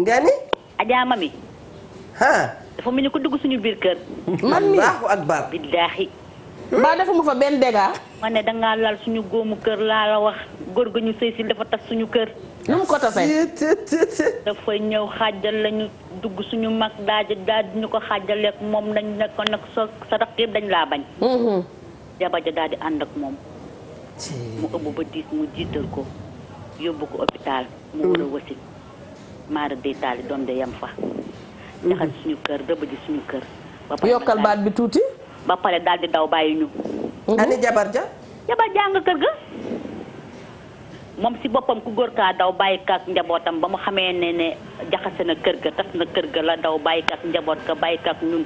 nga ni. Adja mami. dafa mel ni ko dugg suñu biir kër. man mi Allahu akbar. billaahi. mbaa defuma fa benn dégât. ma ne dangaa laal suñu góomu kër laa la wax góor ga ñu sëy si dafa tas suñu kër. nu mu ko tasee. dafay ñëw xaajal lañu dugg suñu mag daal di ñu ko xaajaleek moom nañ nekkoon nag sa rakk yëpp dañ laa bañ. jabar ja daal di ànd ak moom. mu ëmb ba diis mu jiital ko yóbbu ko hôpital mu war a wasit maara day taali doom de yem fa. jaxal suñu kër rëbb ji suñu kër. ba pare yokkal baat bi tuuti. ba pare daal di daw bàyyi ñu. ani jabar ja. jabar jàng kër ga. moom si boppam ku góor kaa daw bàyyi kaak njabootam ba mu xamee ne jaxase na kër ga tas na kër ga la daw bàyyi kaak njaboot ka bàyyi kaak ñun.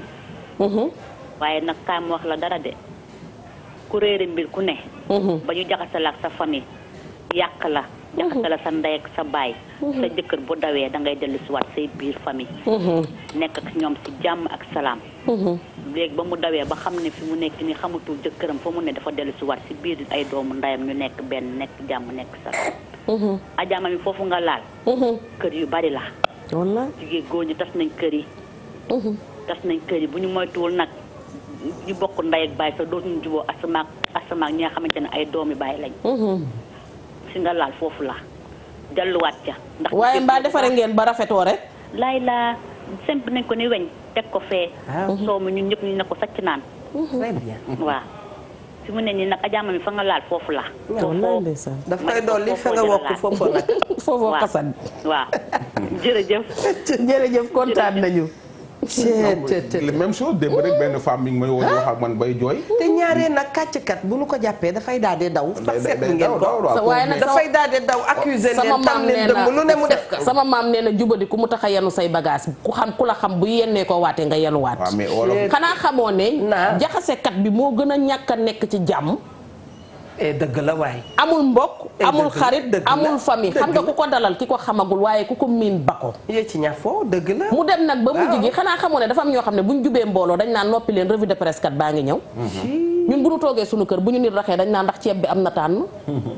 waaye nag kaay mu wax la dara de ku réere mbir ku ne. ba ñu jaxase la ak sa famille yàq la. jaxase la sa ndey ak sa baay. sa jëkkër bu dawee da ngay dellu si waat say biir famille. nekk ak ñoom si jàmm ak salaam. léegi ba mu dawee ba xam ne fi mu nekk ni xamatul jëkkëram fa mu ne dafa dellu si waat si biir ay doomu ndeyam ñu nekk benn nekk jàmm nekk salaam. ajaama mi foofu nga laal. kër yu bari la. wallaay jigéen góor ñi tas nañ kër yi. tas nañ kër yi bu ñu moytuwul nag ñu bokk ndey ak baay sax dootuñu juboo asamaak ñi nga xamante ne ay doomi baay lañ. si nga laal foofu la delluwaat ca. ndax waaye mbaa defare ngeen ba rafetoo rek. laay laa semp nañ ko ni weñ teg ko fee. soo mu ñun ñëpp ñu ne ko sacc naan. très bien. waaw fi mu ne nii nag ajaama mi fa nga laal foofu la. wallaay ndeysaan. daf koy dolli fa nga wokk foofu nag. foofoo xasan. waaw jërëjëf. jërëjëf kontaan nañu. même chose démb rek benn femme mi ngi may woo wax ak man bay jooy. te ñaaree nag kàcckat bu nu ko jàppee dafay daal di daw. sax seetlu ngeen ko waaye nag dafay daal di daw accuser leen tam leen dëmm lu ne mu def ko. sama maam nee na jubadi ku mu tax a yenu say bagage ku xam ku la xam bu yennee ko waatee nga yenuwaat. waaw mais wolof xanaa xamoo ne. jaxasekat bi moo gën a ñàkk a nekk ci jàmm. dëgg la waay. amul mbokk amul xarit amul famille xam nga ku ko dalal ki ko xamagul waaye ku ko miin ba ko. yee ci ñafoo dëgg la. mu dem nag ba mujj gi xanaa xamoo ne dafa am ñoo xam ne bu ñu jubee mbooloo dañ naan noppi leen revue de presse kat baa ngi ñëw. ñun bu ñu toogee suñu kër bu ñu nit raxee dañ naan ndax ceeb bi am na tànn.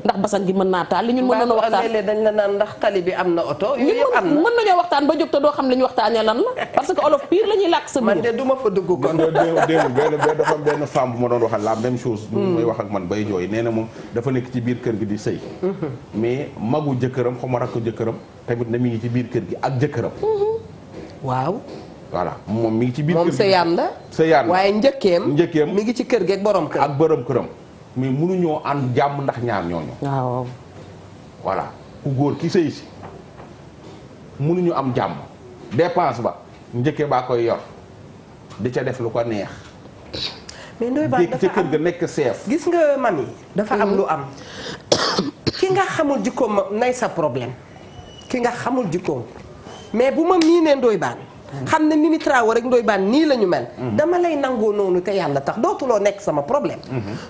ndax basan gi mën naa taal li ñun mën nañoo waxtaan. léeg-léeg dañ la naan ndax tali bi am na oto. yooyu yëpp am na mën nañoo waxtaan ba jóg te doo xam li ñu waxtaanee lan la parce que olof pire la ñuy làkk sa biir. man de du ma fa dugg kon. dafa am benn femme bu ma doon waxal la même chose. mooy wax ak man bay jooy nee na moom dafa nekk ci biir kër gi di sëy mais magu jëkkëram xaw ma rakk jëkkëram tamit na mi ngi ci biir kër gi ak jëkkëram. waaw. voilà moom mi ngi ci biir kër gi moom sëyaan la. sëyaan la waaye njëkkeem mi ngi ci kër gi ak borom kër. ak borom këram mais mënuñoo ànd jàmm ndax ñaar ñooñu. waaw. voilà ku góor ki sëy si mënuñu am jàmm dépense ba njëkke baa koy yor di ca def lu ko neex. mais Ndoye Bane dafa ca kër ga nekk chef. gis nga mami dafa am lu am nga xamul jikkoom nay sa problème ki nga xamul jikkoom mais bu ma miinee Ndoye Bane xam ne Mimi Traoré rek Ndoye Bane nii la ñu mel dama lay nangoo noonu te yàlla tax dootuloo nekk sama problème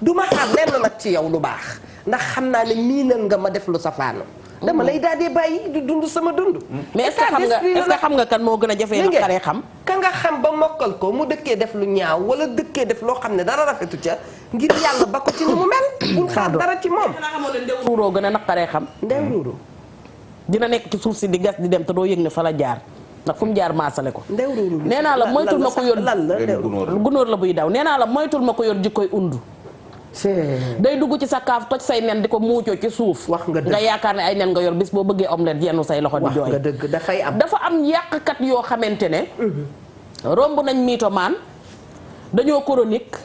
du ma xaar lenn nag ci yow lu baax ndax xam naa ne miinal nga ma def lu safaanu dama lay daal di bàyyi di dund sama dund. mais est-ce que xam nga kan moo gën a jafee na xaree xam. ka nga xam ba mokkal ko mu dëkkee def lu ñaaw wala dëkkee def loo xam ne dara rafetu ca ngir yàlla ba ko ci ni mu mel. bul xaar dara ci moom. ndew ruuroo gën a naqaree xam. ndew ruuru. dina nekk ci suuf si di gas di dem te doo yëg ne fa la jaar ndax fu mu jaar maasale ko. ndew ruuru nee naa la moytul ma ko yor lan la gunóor la buy daw nee naa la moytul ma ko yor jikkoy undu. day dugg ci sa kaaf toj say nen di ko muucoo ci suuf. wax nga dëgg nga yaakaar ne ay nen nga yor bis boo bëggee omelette yenn say loxo di jooy. wax nga dëgg dafay am. dafa am yàqkat yoo xamante ne. romb nañ mythomane dañoo chronique.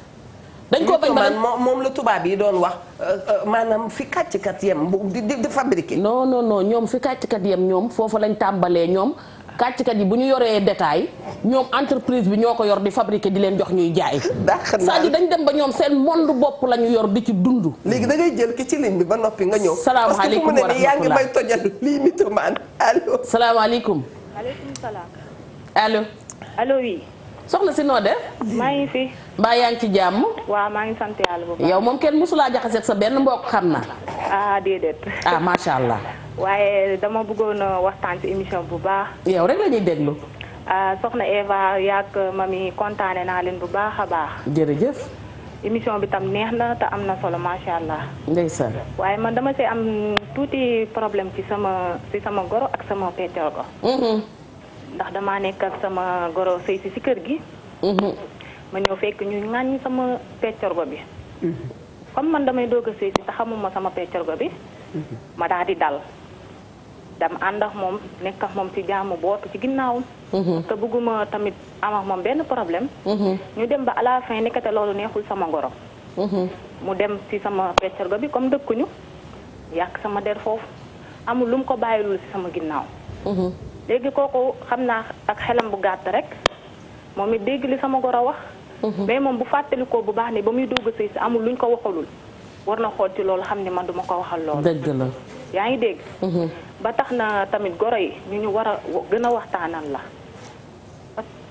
dañ ko bañ ba moom la tubaab yi doon wax maanaam fi kàcckat yem di fabriquer. non non non ñoom fi kàcckat yem ñoom foofu lañ tàmbalee ñoom. kàcckat yi bu ñu yoree détail ñoom entreprise bi ñoo ko yor di fabriquer di leen jox ñuy jaay. c'est-à-dire dañ dem ba ñoom seen monde bopp la ñu yor di ci dund. léegi da ngay jël ki ci ligne bi ba noppi nga ñëw. salaamaaleykum wa rahmatulah parce que fu mu ne nii yaa ngi may tojal lii mythomane allo. salaamaaleykum. maaleykum salaam. allo. allo oui. soxna si noo def. maa ngi fi. mbaa yaa ngi ci jàmm. waaw maa ngi sant yàlla bu baax. yow moom kenn mosulaa jaxaseeg sa benn mbokk xam na. ah déedéet. ah macha allah. waaye dama bëggoon a waxtaan ci émission bu baax. yow rek la ñuy déglu. soxna Eva yaak mami kontaane naa leen bu baax a baax. jërëjëf. émission bi tam neex na te am na solo macha allah. ndeysaan. waaye man dama see am tuuti problème ci sama goro ak sama peccor ko. ndax damaa nekk ak sama goro sëy si kër gi. ma ñëw fekk ñu ŋàññi sama peccorgo bi. comme man damay doog a sëy si te xamuma sama peccorgo bi. ma daal di dal. dama ànd ak moom nekk ak moom ci jaamu bootu ci ginnaawam. te bëgguma tamit am ak moom benn problème. ñu dem ba à la fin nekkate loolu neexul sama ngoro. mu dem ci sama peccorgo bi comme dëkkuñu. yàq sama der foofu amul lu mu ko bàyyilul ci sama ginnaaw. léegi kooku xam naa ak xelam bu gàtt rek moom it dégg li sama goro wax. mais moom bu fàttalikoo bu baax ne ba muy dugg sëy si amul luñ ko waxalul war na xool ci loolu xam ne man duma ko waxal loolu. dëgg la. yaa ngi dégg. ba tax na tamit goro yi ñu war a gën a waxtaanal la.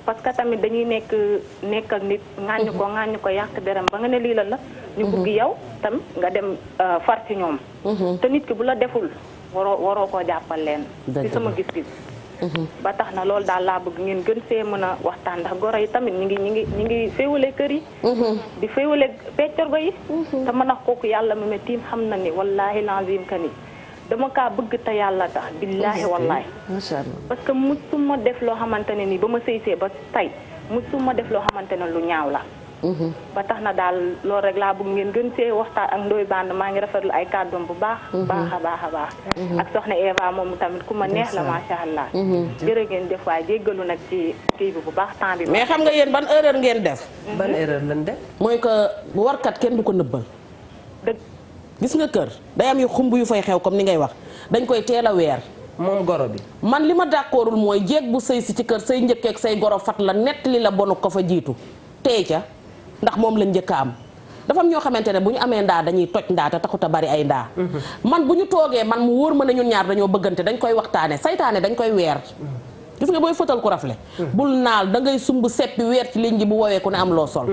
parce que tamit dañuy nekk ak nit. ŋàññ ko yàq deram ba nga ne lii la. ñu bëgg yow tam nga dem far ci ñoom. te nit ki bu la deful waroo koo jàppal leen. ci sama gis-gis. ba tax na loolu daal laa bëgg ngeen gën see mën a waxtaan ndax goro yi tamit ñi ngi féewale kër yi. di féewale peccorgo yi. te mën a kooku yàlla mi ma tiim xam na ni wallaahi lazim ka ni dama kaa bëgg te yàlla tax billaahi wallaahi. macha allah parce que musuma def loo xamante ne ni ba ma sëysee ba tey musuma def loo xamante ne lu ñaaw la. ba tax na daal loolu rek laa bëgg ngeen gën see waxtaan ak Ndoye Bane maa ngi rafetlu ay kàddoom bu baax. baax a baax. ak soxna Eva moom tamit ku ma neex la macha allah. jërë ngeen def waaye jéggalu nag ci kii bi bu baax temps bi. mais xam nga yéen ban erreur ngeen def. ban erreur lañ def. mooy que warkat kenn du ko nëbbal. dëgg. gis nga kër day am yu xumb yu fay xew comme ni ngay wax dañ koy teel a weer. moom goro bi. man li ma d'accordul mooy jéeg bu sëy si ci kër say njëkkeek say goro fat la nett li la bonu ko fa jiitu tey ca. ndax moom lañ njëkk a am dafa am ñoo xamante ne bu ñu amee ndaa dañuy toj ndaa te taxut a bari ay ndaa. man bu ñu toogee man mu wóor ma ne ñun ñaar dañoo bëggante dañ koy waxtaane saytaane dañ koy weer. gis nga booy fëtal ku rafle bul naal da ngay sumb seppi weer ci ligne ji bu woowee ku ne am loo sol.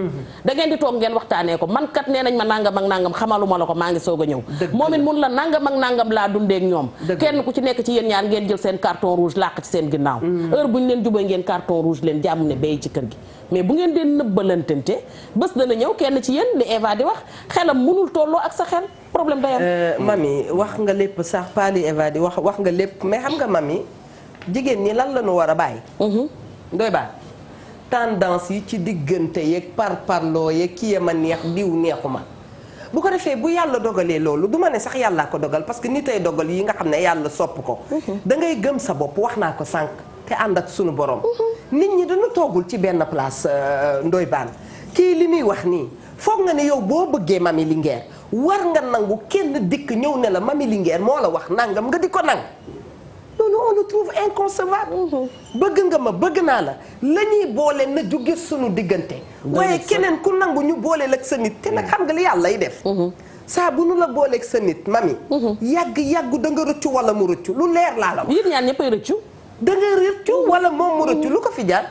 da ngeen di toog ngeen waxtaanee ko man kat nee nañ ma nangam ak nangam xamaluma la ko maa ngi soog a ñëw. moom it mun la nangam ak nangam laa dundee ak ñoom. kenn ku ci nekk ci yéen ñaar ngeen jël seen carton rouge làq ci seen ginnaaw. heure bu ñu leen jubee ngeen carton rouge leen jàmm ne bay ci kër gi. mais bu ngeen dee nëbbalantante bés dana ñëw kenn ci yéen li Eva di wax xelam mënul tolloo ak sa xel problème day am. mami wax nga lépp sax pas li Eva di wax nga lépp mais xam nga mami jigéen ñi lan la ñu war a bàyyi. Ndoye Bane tendance yi ci diggante yeeg parloo yeeg kii ma neex diw neexuma bu ko defee bu yàlla dogalee loolu du ma ne sax yàllaa ko dogal parce que nit ay dogal yi nga xam ne yàlla sopp ko. da ngay gëm sa bopp wax naa ko sànq te ànd ak sunu borom. nit ñi dañu toogul ci benn place Ndoye Bane kii li muy wax nii foog nga ne yow boo bëggee Mami Linguère war nga nangu kenn dikk ñëw ne la Mami Linguère moo la wax nangam nga di ko nang loolu on le trouve inconcevable. bëgg nga ma bëgg naa la la ñuy boole na jóge sunu diggante. waaye keneen ku nangu ñu boole la ak sa nit te nag xam nga li yàlla lay def. saa bu nu la booleeg sa nit mami. yàgg da nga rëccu wala mu rëccu lu leer laa la wax. yéen ñaan ñëppay rëccu. da nga rëccu wala moom mu rëccu lu ko fi jaar.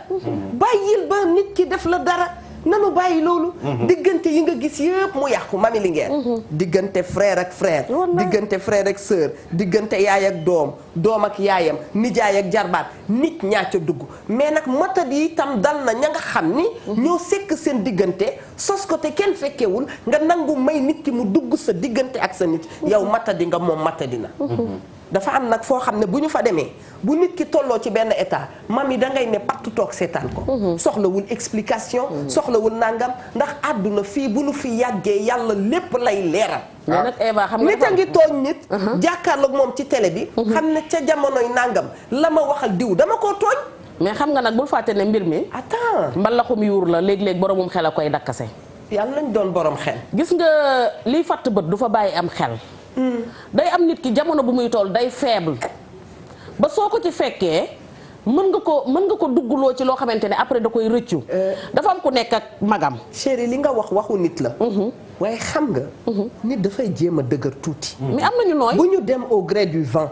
bàyyil ba nit ki def la dara. nanu bàyyi loolu. diggante yi nga gis yëpp mu yàqu mami Linguère. diggante frère ak frère. diggante frère ak sœur. diggante yaay ak doom ak yaayam nijaay ak jarbaat nit ñaa ca dugg mais nag matadi itam dal na ña nga xam ni. ñoo sekk seen diggante sos ko te kenn fekkewul nga nangu may nit ki mu dugg sa diggante ak sa nit yow matadi nga moom matadi na. dafa am nag foo xam ne bu ñu fa demee bu nit ki tolloo ci benn état mami da ngay ne pattu toog seetaan ko. soxlawul explication. soxlawul nangam ndax àdduna fii bu nu fi yàggee yàlla lépp lay leeral. mais nag Eva xam nga nit a ngi tooñ nit. jàkkaarloog moom ci télé bi. xam ne ca jamonoy nangam la ma waxal diw dama koo tooñ. mais xam nga nag bul fàtte ne mbir mi. attends mbalaxum yuur la léeg-léeg boromum xel a koy dakkase. yàlla nañ doon borom xel. gis nga liy fàtt bët du fa bàyyi am xel. day am nit ki jamono bu muy toll day faible ba soo ko ci fekkee mën nga ko dugguloo ci loo xamante ne après da koy rëccu. dafa am ku nekk ak magam. chéri li nga waxu nit la. waaye xam nga. nit dafay jéem a dëgër tuuti. mais am nañu nooy. bu ñu dem au gré du vent.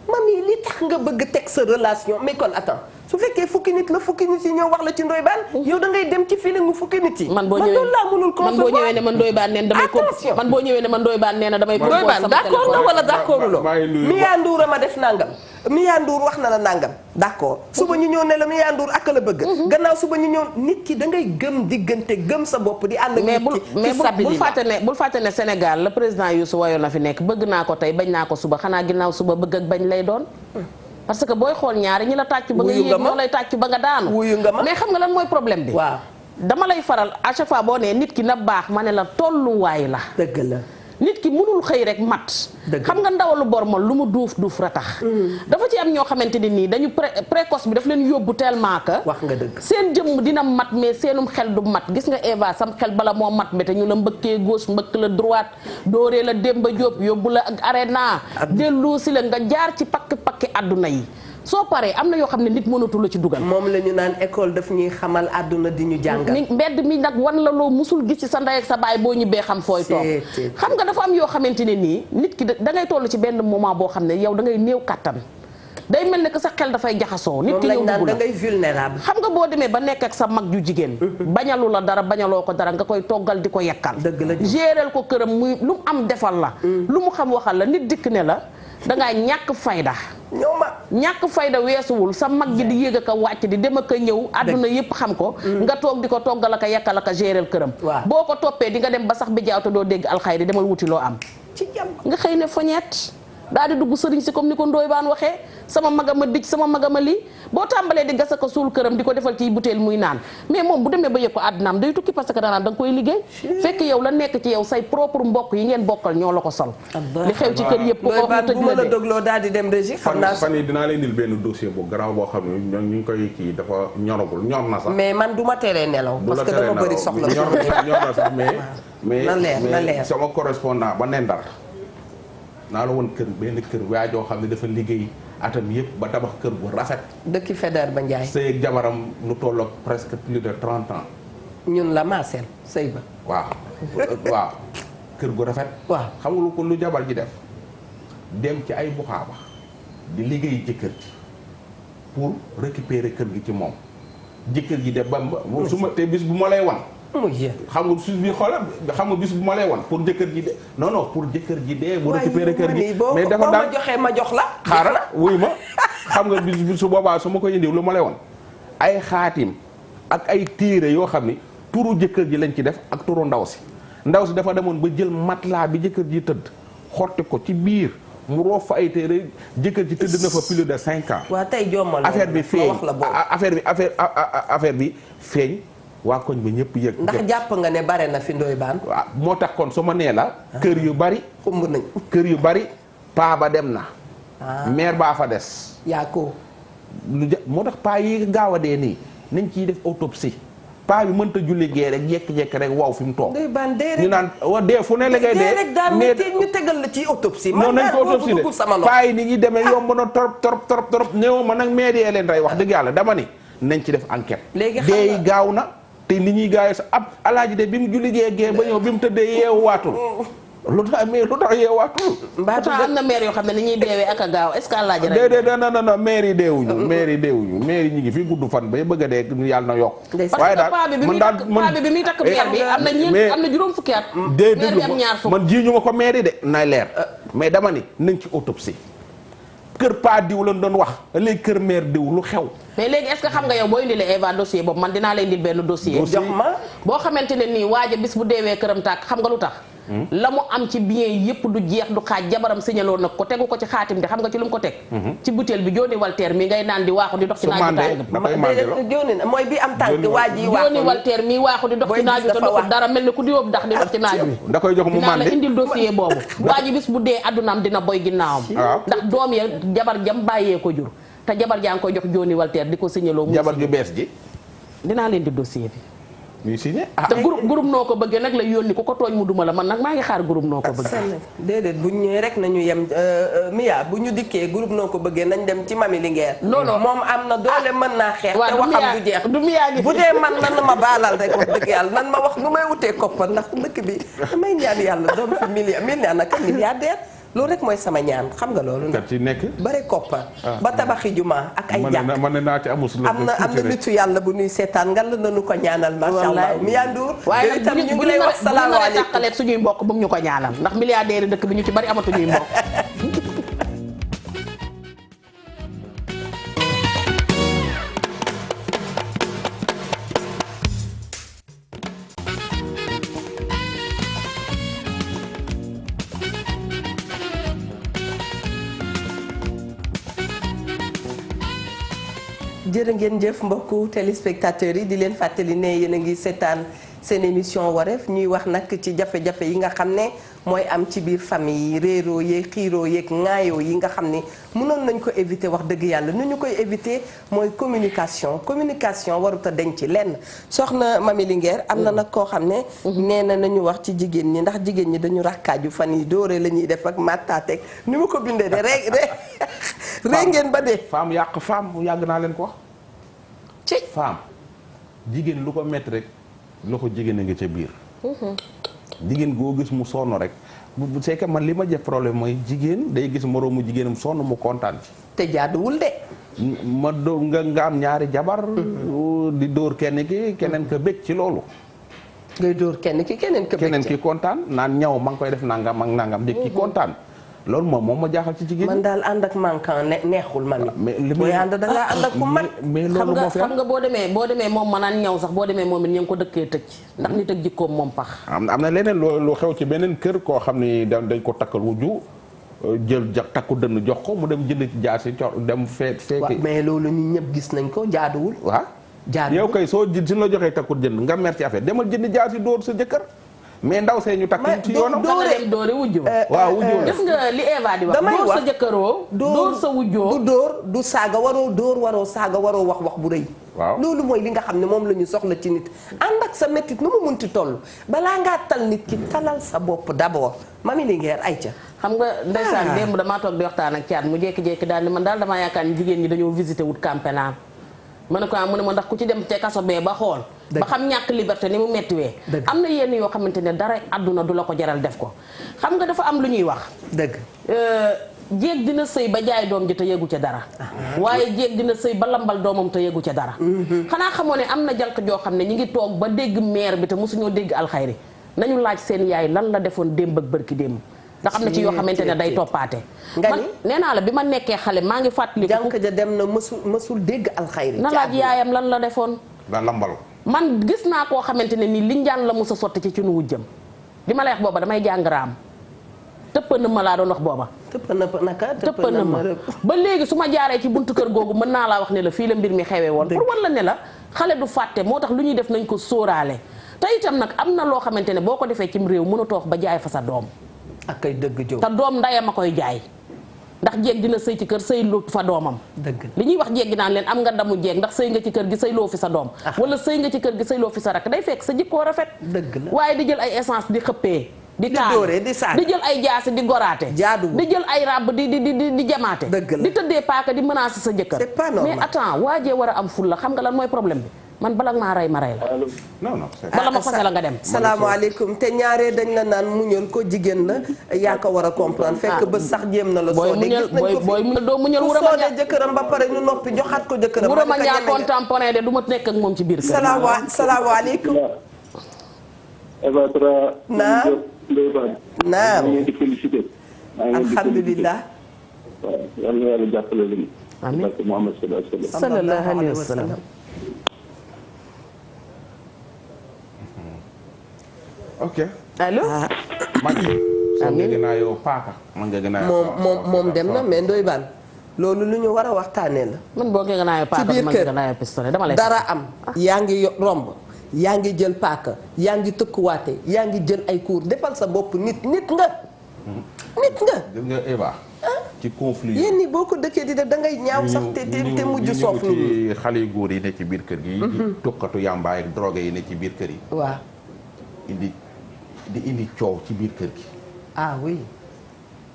mami li tax nga bëgg teg sa relation mais kon attends su fekkee fukki nit yi ñoo wax la ci Ndoye Bane yow da ngay dem ci feeling mu fukki nit yi. man boo ñëwee ne man Ndoye Bane neen damay ko man boo ñëwee ne man Ndoye Bane nee na damay ko Ndoye Bane d'accord nga wala d'accord loo Mia Ndour a ma def nangam Mia Ndour wax na la nangam d'accord suba ñu ñëw ne la Mia Ndour ak la bëgg gannaaw suba ñu ñëw nit ki da ngay gëm diggante gëm sa bopp di ànd nit ki mais bul fàtte ne Sénégal le président Youssou wayoon na fi nekk bëgg naa ko tey bañ naa ko suba xanaa ginnaaw suba bëgg ak bañ lay doon parce que booy xool ñaari ñi la tàcc ba nga yéeg ñoo lay tàcc ba nga daanu mais xam nga lan mooy problème bi waaw dama lay faral à chaque fois boo nee nit ki na baax ma ne la tolluwaay la dëgg la nit ki mënul xëy rek mat xam nga ndawalu bormol lu mu duuf ratax dafa ci am ñoo xamante ni nii dañu précoce bi daf leen yóbbu tellement que wax nga dëgg seen jëmm dina mat mais seenum xel du mat gis nga Eva sam xel bala moo mat bi te ñu la mbëkkee gauche mbëkk la droite dooree la Demba Diop yóbbu la ak arena dellu si la nga jaar ci pakki àdduna yi soo paree am na yoo xam ne nit mënatu la ci dugal. moom la ñu naan école daf ñuy xamal àdduna di ñu jàngal. mbedd mi nag wan la loo musul gis ci sa ndey ak sa baay boo ñibbee xam fooy toog. xam nga dafa am yoo xamante ne nii nit ki da ngay toll ci benn moment boo xam ne yow da ngay néew kattan. day mel ne que sa xel dafay jaxasoo. nit ki ñëw dugg la da ngay vulnérable. xam nga boo demee ba nekk ak sa mag ju jigéen. bañalu la dara bañaloo ko dara nga koy toggal di ko yekkal. dëgg la géréel ko këram muy lu mu am defal la. lu mu xam waxal la nit dikk ne la dangaa ñàkk fayda. ñàkk fayda weesuwul sa mag ji di yéeg ak a wàcc di dem ak a ñëw àdduna yëpp xam ko nga toog di ko toggal ak a yekkal ak a géréel këram boo ko toppee di nga dem ba sax bi jaaw te doo dégg alxayri demal wuti loo am ci jàmm nga xëy ne foñeet daal di dugg sëriñ si comme ni ko Ndoye Bane waxee sama magama dij sama magama lii boo tàmbalee di gas ko suul këram di ko defal ci butéel muy naan mais moom bu demee ba yëg ko àddinaam day tukki parce que danaan da nga koy liggéey fekk yow la nekk ci yow say propre mbokk yi ngeen bokkal ñoo la ko sol li xew ci kër yëpp ko wax bu ma la dogloo daal di dem régie xam naa fan yi dinaa leen indil benn dossier bu garaaw boo xam ne ñu ngi koy kii dafa ñoragul ñor na sax mais man du ma teree nelaw parce que dama bëri soxla ñor na sax mais na leer sama correspondant ba ne Ndar naa la woon kër benn kër waajoo xam ne dafa liggéey atam yëpp ba tabax kër bu rafet. dëkki Faidherbe ba Ndiaye. sëy ak jabaram lu tolloog presque plus de 30 ans. ñun la maaseel sëy ba. waaw kër gu rafet. waaw xam nga lu ko lu jabar ji def dem ci ay buxaaba di liggéey jëkkër ji pour récupérer kër gi ci moom jëkkër ji def ba su ma te bis bu ma lay wan. xam nga bis bi xoolal xam nga bis bu ma lay wan pour jëkkër ji dee non pour jëkkër ji dee mu récupérer kër gi mais dafa daal ma joxee ma jox la xaaral wuy ma xam nga bis su boobaa su ma koy indiw lu ma lay wan ay xaatim ak ay téere yoo xam ni turu jëkkër ji lañ ci def ak turu ndaw si dafa demoon ba jël matelas bi jëkkër ji tëdd xotti ko ci biir mu roof fa ay téere jëkkër ji tëdd na fa plus de 5 ans waaw tey jommal affaire bi feeñ affaire bi feeñ waa koñ ba ñëpp yëg. ndax jàpp nga ne bare na fi Ndoye Bane. waaw moo tax kon su ma nee la. kër yu bari. xumb nañ kër yu bari paa ba dem na. mère baa fa des. yaa ko. moo tax paa yi gaaw a dee nii nañ ciy def autopsie paa bi mënta julli gee rek jékki-jékki rek waaw fi mu toog. Ndoye Bane dee rek ñu naan wa dee fu ne la ngay dee. rek daal ñu tegal la ci autopsie. man nañ ko autopsie de paa yi ni ñuy demee yomb na trop néew ma nag mais dee leen rey wax dëgg yàlla dama ni nañ ci def enquête. léegi xam dee yi gaaw na. te li ñuy gaayoo sa ab alaaji de bi mu julli gee ba ñëw bi mu tëddee yeewu waatul lu tax yeewaatul. mbaa am na maire yoo xam ne ni ñuy deewee ak a gaaw est-ce que àllaaji rek. déedéet non maire yi deewuñu. maire yi ñi ngi fi gudd fan bay bëgg a dee yàlla na yokk. waaye daal man daal paa bi muy takk maire bi am na ñeent am na juróom fukki at. maire bi am ñaar fukk man ji ñu ma ko maire yi de nay leer mais dama ni nañ ci autopsie. kër paa diw lañ doon wax léegi kër maire diw lu xew. mais léegi est-ce que xam nga yow boo indile Eva dossier boobu man dinaa la indil benn dossier. jox ma boo xamante ne nii waaja bis bu deewee këram tàkk xam nga lu tax. la mu am ci bien yëpp du jeex du xaaj jabaram signaloon nag ko tegu ko ci xaatim de xam nga ci lu mu ko teg. ci butéel bi Jooni Walter mi ngay naan di waaxu di dox ci naaju tàng. Jooni mooy bi am tànk waa ji waaxu Jooni Walter mi waaxu di dox ci naaju te doxul dara mel ni ku diwóob ndax di dox ci naaju bi. da koy jox mu dinaa la indil dossier boobu. waa ji bis bu dee addunaam dina boy ginnaawam. ndax doom ya jabar jam bàyyee ko jur te jabar jaa ngi koy jox Jooni Walter di ko signaloo. jabar ju bees ji. dinaa leen di dossier bi. muy signé te groupe noo ko bëggee nag la yónni ku ko tooñ mu duma la man nag maa ngi xaar groupe noo ko bëggee. déedéet bu ñu ñëwee rek nañu yem Mia bu ñu dikkee groupe noo ko bëggee nañ dem ci Mami Linguère. non moom am na doole mën naa xeex. te waxam du jeex du Mia gi bu dee man nan ma baalal rek wax dëgg yàlla nan ma wax nu may wutee koppar ndax dëkk bi damay ñaan yàlla doom fi milliard naka milliardaire loolu rek mooy sama ñaan xam nga loolu. kat ci nekk bare koppar. ba tabaxi juma ak ay jàkk. man naa ci amus lu am na nitu yàlla bu nuy seetaan ngal la nañu ko ñaanal. macha allah Mia Ndour. waaye itam ñu ngi lay wax bu ñu mënee tàqaleeg suñuy mbokk bu ñu ko ñaanal ndax milliardaire dëkk bi ñu ci bari amatuñuy mbokk. jërë ngeen jëf mbokku téléspectateurs yi di leen fàttali ne yéen a ngi seetaan seen émission wareef ñuy wax nag ci jafe-jafe yi nga xam ne mooy am ci biir famille yi réeroo yeeg xiiroo yeeg ŋaayoo yi nga xam ne mënoon nañ ko éviter wax dëgg yàlla nu ñu koy éviter mooy communication warut a denc ci lenn soxna Mami Linguère am na nag koo xam ne nee na nañu wax ci jigéen ñi ndax jigéen ñi dañu rakkaaju fan yi dóore la ñuy def ak mattaateeg ni ma ko bindee de ree ngeen ba dee femme yàq femme yàgg naa leen ko wax ci femme jigéen lu ko métti rek loxo jigéen a ngi ca biir jigéen goo gis mu sonn rek bu c'est que man li ma jëf problème mooy jigéen day gis moroomu jigéenam sonn mu kontaan ci te jaaduwul de ma doo nga am ñaari jabar di dóor kenn ki keneen ka bëgg ci loolu ngay dóor kenn ki kontaan naan ñaw ma ngi koy def nangam ak nangam dégg ki kontaan loolu moom ma jaaxal ci jigéen man daal ànd ak manquant neexul man mais li muy ànd da ngaa ànd ak ku mat mais loolu moo fi xam nga boo demee moom ma naan ñaw sax boo demee moom it ñu ngi ko dëkkee tëj ndax nit ak jikkoom moom pax am na leneen lu xew ci beneen kër koo xam ni dañ ko takkal wujju jël takku dënn jox ko mu dem jënd ci jaar si dem fekk mais loolu ñun ñëpp gis nañ ko jaaduwul waaw yow kay soo suñ la joxee takku jënd nga mer ci affaire demal jënd jaar si dóor sa jëkkër mais ndaw see ñu takk ci yoonam doore wujju waaw wujju gis nga li Eva di wax dóor sa jëkkëroo dóor sa wujjoo du dóor du saaga waroo saaga waroo wax bu rëy waaw loolu mooy li nga xam ne moom la ñu soxla ci nit ànd ak sa méttit nu mu munti toll balaa ngaa tal nit ki talal sa bopp d'abord Mami Linguère ay ca xam nga ndeysaan démb damaa toog di waxtaan ak caat mu jékki-jékki daal ni man daal damaa yaakaar ni jigéen ñi dañoo visité wut camp pénal ma ne ko mu ne ma ndax ku ci dem te kaso bee ba xool ba xam ñàkk liberté ni mu mettiwee am na yenn yoo xamante ne dara àdduna du la ko jaral def ko xam nga dafa am lu ñuy wax dëgg jéeg dina sëy ba jaay doom ji te yëgu ca dara waaye jéeg dina sëy ba lambal doomam te yëgu ca dara xanaa xamoo ne am na jànq joo xam ne ñi ngi toog ba dégg meer bi te mosuñoo dégg alxayri nañu laaj seen yaay lan la defoon démb ak bërki démb ndax am na ci yoo xamante ne day toppaate man nee naa la bi ma nekkee xale maa ngi fàttali jànq ja dem na mësul dégg alxayri na laaj yaayam lan la defoon da lambal man gis naa koo xamante ne nii li njaan la mos a sotti ci nu wujjam li ma lay wax booba damay jàng raam tëppa na ma laa doon wax booba tëppa na ma ba léegi su ma jaaree ci buntu kër googu mën naa laa wax ne la fii la mbir mi xewee woon pour walla ne la xale du fàtte moo tax lu ñuy def nañ ko sóoraale te itam nag am na loo xamante ne boo ko defee cim réew mënatoo wax ba jaay fa sa doom ak ay dëgg jow te doom ndayam a koy jaay ndax jéeg dina sëy ci kër sëy loo fa doomam li ñuy wax jéeg gi naan leen am nga ndamu jéeg ndax sëy nga ci kër gi sëy loo fi sa doom wala sëy nga ci kër gi sëy loo fi sa rakk day fekk sa jikkoo rafet dëgg la waaye di jël ay essence di xëppee di taal di jël ay jaasi di goraate di jël ay ràbb di jamaate di tëddee paaka di menacer sa jëkkër mais attends waajee war a am ful la xam nga lan mooy problème bi man bala maa rey ma rey la non bala ma fase la nga dem salaamaaleykum te ñaaree dañ la naan muñal ko jigéen la yaa ko war a comprendre fekk ba sax jéem na la soode gis nañ ko booy muñal doo muñal wura ma soode jëkkëram ba pare ñu noppi joxaat ko jëkkëram wura ma ñaa contemporain de du ma nekk ak moom ci biir kër salaamaaleykum naam naam alhamdulilah yal na yàlla jàppale leen amiin Muhammad sallallahu alayhi wa sallam ok allo man soo ngege naa yow paaka man ngege naa moom dem na mais Ndoye Bane loolu lu ñu war a waxtaanee la man boo ngege naa yow paaka man ngege naa yow pistolet dama lay dara am yaa ngi romb yaa ngi jël paaka yaa ngi tëkkuwaate yaa ngi jël ay cours defal sa bopp nit nga gis nga Eva ci conflit yéen ñi boo ko dëkkee di def da ngay ñaaw sax te mujj soof nit ñi xale yu góor yi ne ci biir kër gi di tukkatu yàmbaay ak drogue yi ne ci biir kër yi waaw indi coow ci biir kër gi ah oui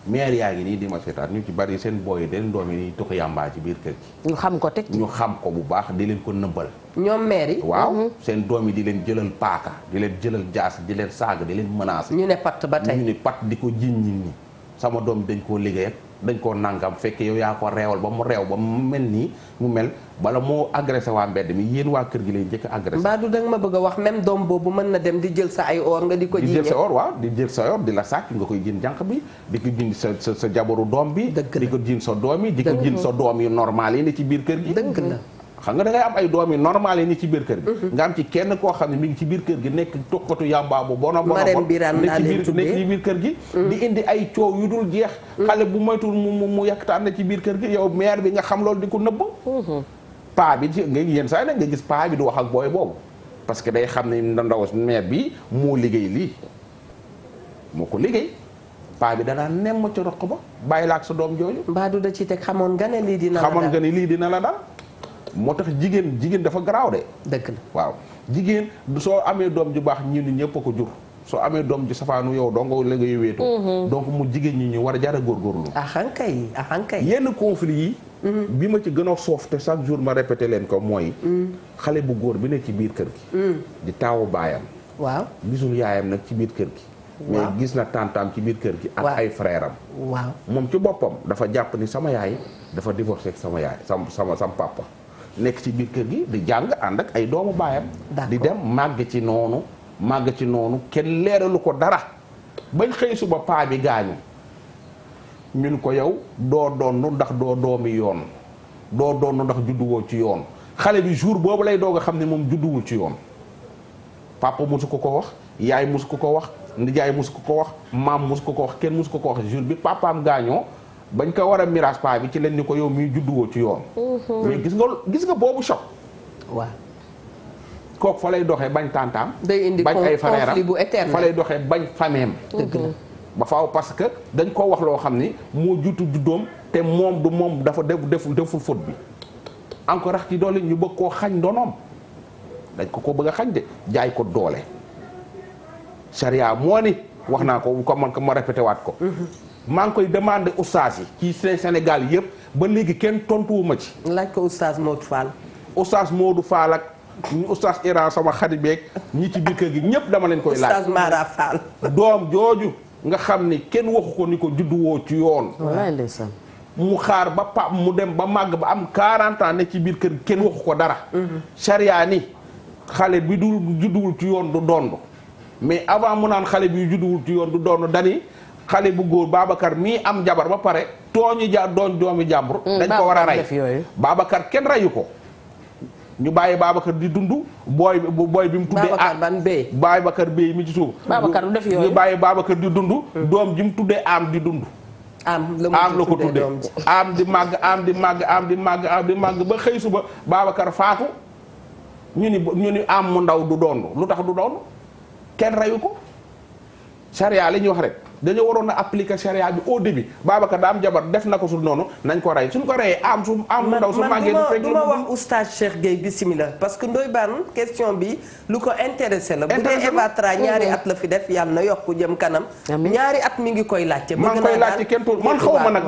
maire yaa ngi nii di ma seetaan ñu ci bari seen booy den doom yi nii tukk yàmbaa ci biir kër gi ñu xam ko teg ñu xam ko bu baax di leen ko nëbbal ñoom maire yi waaw seen doom yi di leen jëlal paaka di leen jëlal jaas di leen saaga di leen menacer ñu ne patt ba tey ñu ne patt di ko jiñ nit ñi sama doom dañ koo liggéey ak dañ koo nangam fekk yow yaa ko reewal ba mu reew ba mu mel nii mu mel bala moo agressé waa mbedd mi yéen waa kër gi lay njëkk agressé mbaa du danga ma bëgg a wax même doom boobu mën na dem di jël sa ay or nga di ko di jël sa or waaw di jël sa or di la sàcc nga koy jin jànq bi di ko jin sa jabaru doom bi di ko jin sa doom yi di ko jin sa doom yu normal yi ne ci biir kër gi dëgg la xam nga da ngay am ay doom yu normal yi ni ci biir kër gi nga am ci kenn koo xam ne mi ngi ci biir kër gi nekk tokkatu yàmbaa bu bona bona nekk ci biir kër gi di indi ay coow yu dul jeex xale bu moytul mu yàkkataan na ci biir kër gi yow maire bi nga xam loolu di ko nëbb paa bi nga yenn saa yi nag nga gis paa bi du wax ak booy boobu parce que day xam ne ndaw maire bi moo liggéey lii moo ko liggéey paa bi danaa nemm ci roq ba bàyyi la ak sa doom jooju mbaa du da ci teg xamoon nga ne lii dina la dal moo tax jigéen dafa garaaw de. dëgg la waaw jigéen soo amee doom ju baax ñi ñëpp a ko jur soo amee doom ju safaanu yow dong la ngay wéetoo. donc mu jigéen ñi ñu war a jar a góorgóorlu. axankay yenn conflit yi. bi ma ci gën a soof te chaque jour ma répété leen ko mooy. xale bu góor bi ne ci biir kër gi. di taawu baayam. waaw gisul yaayam nag ci biir kër gi. mais gis na tantam ci biir kër gi. ak ay frère am. waaw moom ci boppam dafa jàpp ni sama yaay dafa divorcé ak sama yaay sama papa. nekk ci biir kër gi di jàng ànd ak ay doomu baayam di dem màgg ci noonu kenn leeralu ko dara bañ xëy suba paa bi gaañu ñun ko yow doo doon ndax doo doomi yoon doo doon ndax judduwoo ci yoon xale bi jour boobu lay doog a xam ne moom judduwul ci yoon papa mosu ko ko wax yaay mosu ko ko wax nijaay mosu ko ko wax maam mosu ko ko wax kenn mosu ko ko wax jour bi papaam gaañoo bañ ko war a miraas paa bi ci leen ni ko yow miy judduwoo ci yoon mais gis nga boobu choc waaw kooku fa lay doxee bañ tantaam day indi bañ ay conflit bu éternel fa lay doxee bañ fameem dëgg la ba faaw parce que dañ koo wax loo xam ni moo jutu juddoom te moom dafa deful faute bi encore rax ci doole ñu bëgg koo xañ ndonoom dañ ko bëgg a xañ de jaay ko doole charia moo ni wax naa ko comme man ko ma répété waat ko maa ngi koy demandé oustaz yi ci Sénégal yëpp ba léegi kenn tontuwuma ci. laaj ko oustaz Modou Fall. oustaz Modou Fall ak oustaz Iran sama xarit beeg ñi ci biir kër gi ñëpp dama leen koy laaj. oustaz Mara Fall. doom jooju nga xam ni kenn waxu ko ni ko judduwoo ci yoon. wallaay ndeysaan. mu xaar ba pap mu dem ba màgg ba am 40 ans ne ci biir kër gi kenn waxu ko dara. charia ni xale bi du judduwul ci yoon du dond mais avant mu naan xale bi judduwul ci yoon du dond dani xale bu góor Babacar mii am jabar ba pare tooñi doomi jàmbur dañ ko war a rey Babacar kenn reyu ko ñu bàyyi Babacar di dund booy bi mu tuddee Babacar Bey mi ci suuf ñu bàyyi Babacar di dund doom ji mu tuddee am di dund am la ko tuddee am di màgg ba xëy suba Babacar faatu ñu ni am mu ndaw du doon lu tax du doon kenn reyu ko charia li ñuy wax rek dañoo waroon a appliquer charia bi au début Babacar daa am jabar def na ko su noonu nañ ko rey suñ ko reyee am mu ndaw su màggee du ma wax oustaz Cheikh Gueye bismillah parce que Ndoye Bane question bi lu ko intéressé la bu dee Eva Tra ñaari at la fi def yàlla na yokk jëm kanam ñaari at mi ngi koy laajte man koy laajte kenn tuur man xaw ma nag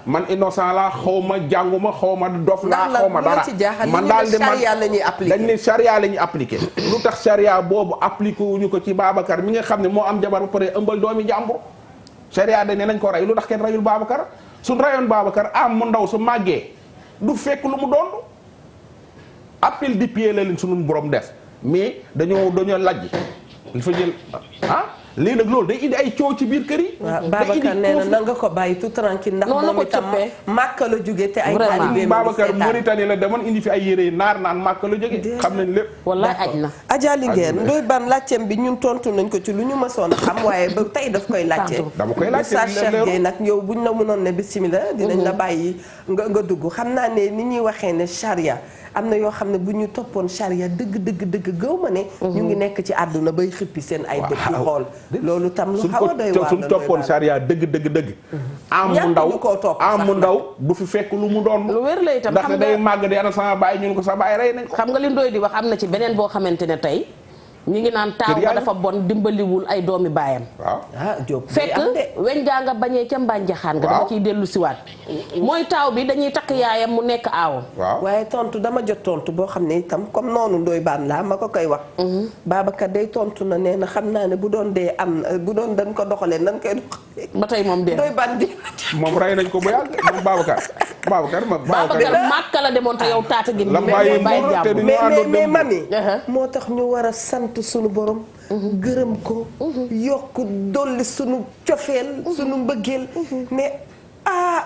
man innocent la xaw ma jànguma xaw ma dof laa xaw ma dara man daal di man dañ ne charia la ñuy appliqué lu tax charia boobu appliqué wuñu ko ci Babacar mi nga xam ne moo am jabar ba pare ëmbal doomi jàmbur charia dañ ne nañ ko rey lu tax kenn reyul Babacar suñ reyoon Babacar am mu ndaw su màggee du fekk lu mu doon appel du pied la leen sunu borom def mais dañoo lajj il faut jël léegi nag loolu day indi ay coow ci biir kër yi. waaw Babacar nee na nga ko bàyyi tout tranquille ndax moom itam Màkka la jóge te ay taalibe Babacar Mauritanie la demoon indi fi ay yére yi naar naan Màkka la jóge xam nañ lépp. wallaay aj na Adja Linguère Ndoye Bane laajteem bi ñun tontu nañ ko ci lu ñu mësoon a xam waaye ba tey daf koy laajte. dama koy laajte Oustaz Cheikh Gueye nag yow buñ la mënoon ne bismillah dinañ la bàyyi nga dugg xam naa ne ni ñuy waxee ne charia am na yoo xam ne bu ñu toppoon charia dëgg gëw ma ne ñu ngi nekk ci àdduna bay xippi seen ay bët di xool loolu tam lu xaw a doy waar suñ toppoon charia dëgg am mu ndaw du fi fekk lu mu doon lu wér la itam ndax day màgg di ana sama baay ñun ko sa baay rey nañ ko xam nga li Ndoye di wax am na ci beneen boo xamante ne tey ñu ngi naan taaw ba dafa bon dimbaliwul ay doomi baayam fekk weñ gaa nga bañee ca mbànjaxaan nga dama ciy dellu siwaat mooy taaw bi dañuy takk yaayam mu nekk aawam waaye tontu dama jot tontu boo xam ne itam comme noonu Ndoye Bane laa ma ko koy wax Babacar day tontu na nee na xam naa ne bu doon dee am bu doon dañ ko doxalee nan koy doxalee ba tey moom dee Ndoye Bane di moom rey nañ ko bu yàgg moom Babacar Màkka la demoon te yow taata gi mais mami moo tax ñu war a sant sunu borom gërëm ko yokk dolli sunu cofeel sunu mbëggeel ne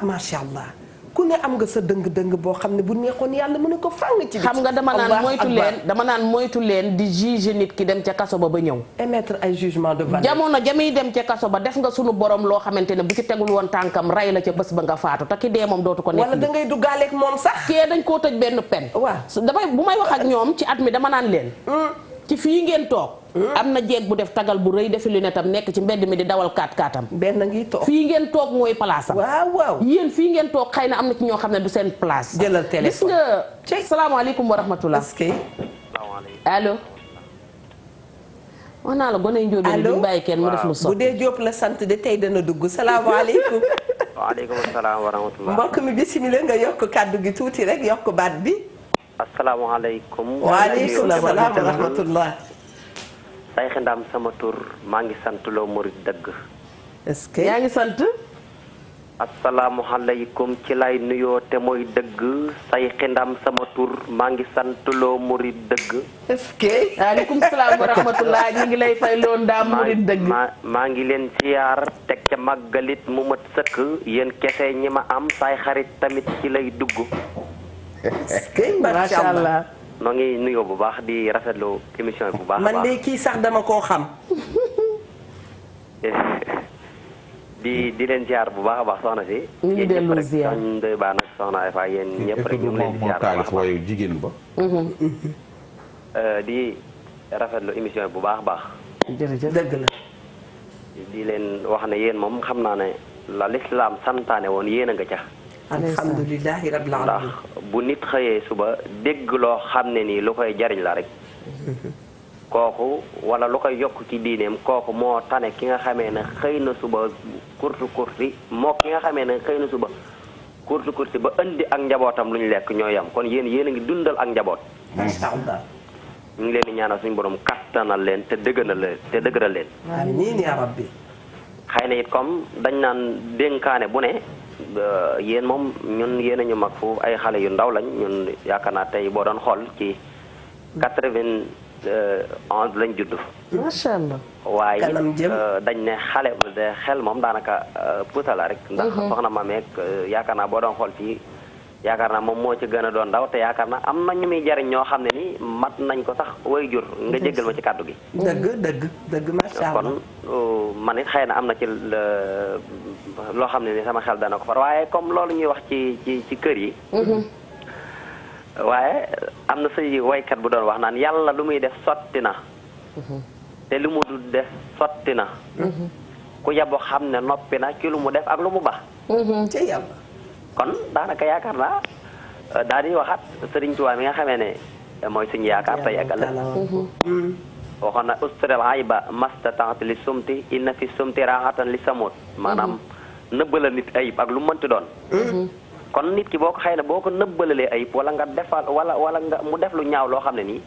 macha allah ku ne am nga sa dëng-dëng boo xam ne bu neexoon yàlla mën na ko fàng ci xam nga dama naan moytu leen di juger nit ki dem ca kaso ba ñëw émettre ay jugement de valeur jamono jamiy dem ca kaso ba def nga sunu borom loo xamante ne bu ci tegul woon tànkam rey la ca bés ba nga faatu te ki dee moom dootu ko nekk wala da ngay duggaaleeg moom sax kee dañ koo tëj benn pen damay bu may wax ak ñoom ci at mi dama naan leen ci fii ngeen toog am na jeeg bu def tagal bu rëy defi lu ne tam nekk ci mbedd mi di dawal 4x4am benn ngi toog fii ngeen toog mooy place am waaw yéen fii ngeen toog xëy na am na ci ñoo xam ne du seen place jëlal téléphone gis nga salaamaaleykum wa rahmatullah allo wax naa la gone njóobeen duñ bàyyi kenn mu def lu bu dee Diop la sant de tey dana dugg salaamaaleykum waaleykum salaam wa rahmatullah mbokk mi bismillah nga yokk kàddu gi tuuti rek yokk baat bi asalaamaaleykum. waaleykum salaam wa rahmatullah. say xindam sama tur maa ngi sant loo murid dëgg. est-ce que yaa ngi sant. asalaamualeykum ci lay nuyoo te mooy dëgg say xindam sama tur maa ngi sant loo murid dëgg. est-ce que. waaleykum salaam wa rahmatullah ñu ngi lay fay loo ndaam murid dëgg. maa ngi leen siyaar teg ca màggalit mu mat sëkk yéen kese ñi ma am say xarit tamit ci lay dugg. macha allah noo ngi nuyoo bu baax di rafetlu émission bu baax a baax man de kii sax dama koo xam. di leen ziar bu baax a baax soxna si. ñu ngi dellu ziar yéen ñëpp rek Ndoye Bane ak soxna Afa yéen ñëpp rek ñu ngi leen di ziar bu baax a baax jigéen ba. di rafetlu émission bu baax a baax. jërëjëf dëgg la. di leen wax ne yéen moom xam naa ne la lislaam santaane woon yéen a nga ca. alhamdulilahi rabbil alamin ndax bu nit xëyee suba dégg loo xam ne nii lu koy jariñ la rek kooku wala lu koy yokk ci diineem kooku moo tane ki nga xamee ne xëy na suba kurti moo ki nga xamee ne xëy na suba kurti ba indi ak njabootam lu ñu lekk ñoo yam kon yéen a ngi dundal ak njaboot. macha allah. ñu ngi leen di ñaanal suñu borom kattanal leen te dëgëral leen. amiin yaa rabbi. xëy na it comme dañ naan dénkaane bu ne. yéen moom ñun yéen a ñu mag fu ay xale yu ndaw lañ ñun yaakaar naa tey boo doon xool ci 91 lañ judd. macha allah. waaye dañ ne xale xel moom daanaka puuta la rek. ndax soxna ma meeg yaakaar naa boo doon xool fii yaakaar naa moom moo ci gën a doon ndaw te yaakaar naa am na ñu muy jariñ ñoo xam ne ni mat nañ ko sax way jur nga jéggal ma ci kàddu gi. dëgg macha allah kon man it xëy na am na ci loo xam ne ni sama xel dana ko far waaye comme loolu ñuy wax ci kër yi. waaye am na say waykat bu doon wax naan yàlla lu muy def sotti na. te lu mu du def sotti na. ku yabo xam ne noppi na ci lu mu def ak lu mu baax. ci yàlla. kon daanaka yaakaar naa daal di waxaat Sëriñ Tuubaa mi nga xamee ne mooy suñu yaakaar tey ak ëllëg. waxoon na ustural ayba mastata'at li sumti inna fi sumti raxatan li samut maanaam nëbbala nit ayib ak lu mënti doon. kon nit ki boo ko xëy na boo ko nëbbalalee ayib wala nga defal wala nga mu def lu ñaaw loo xam ne nii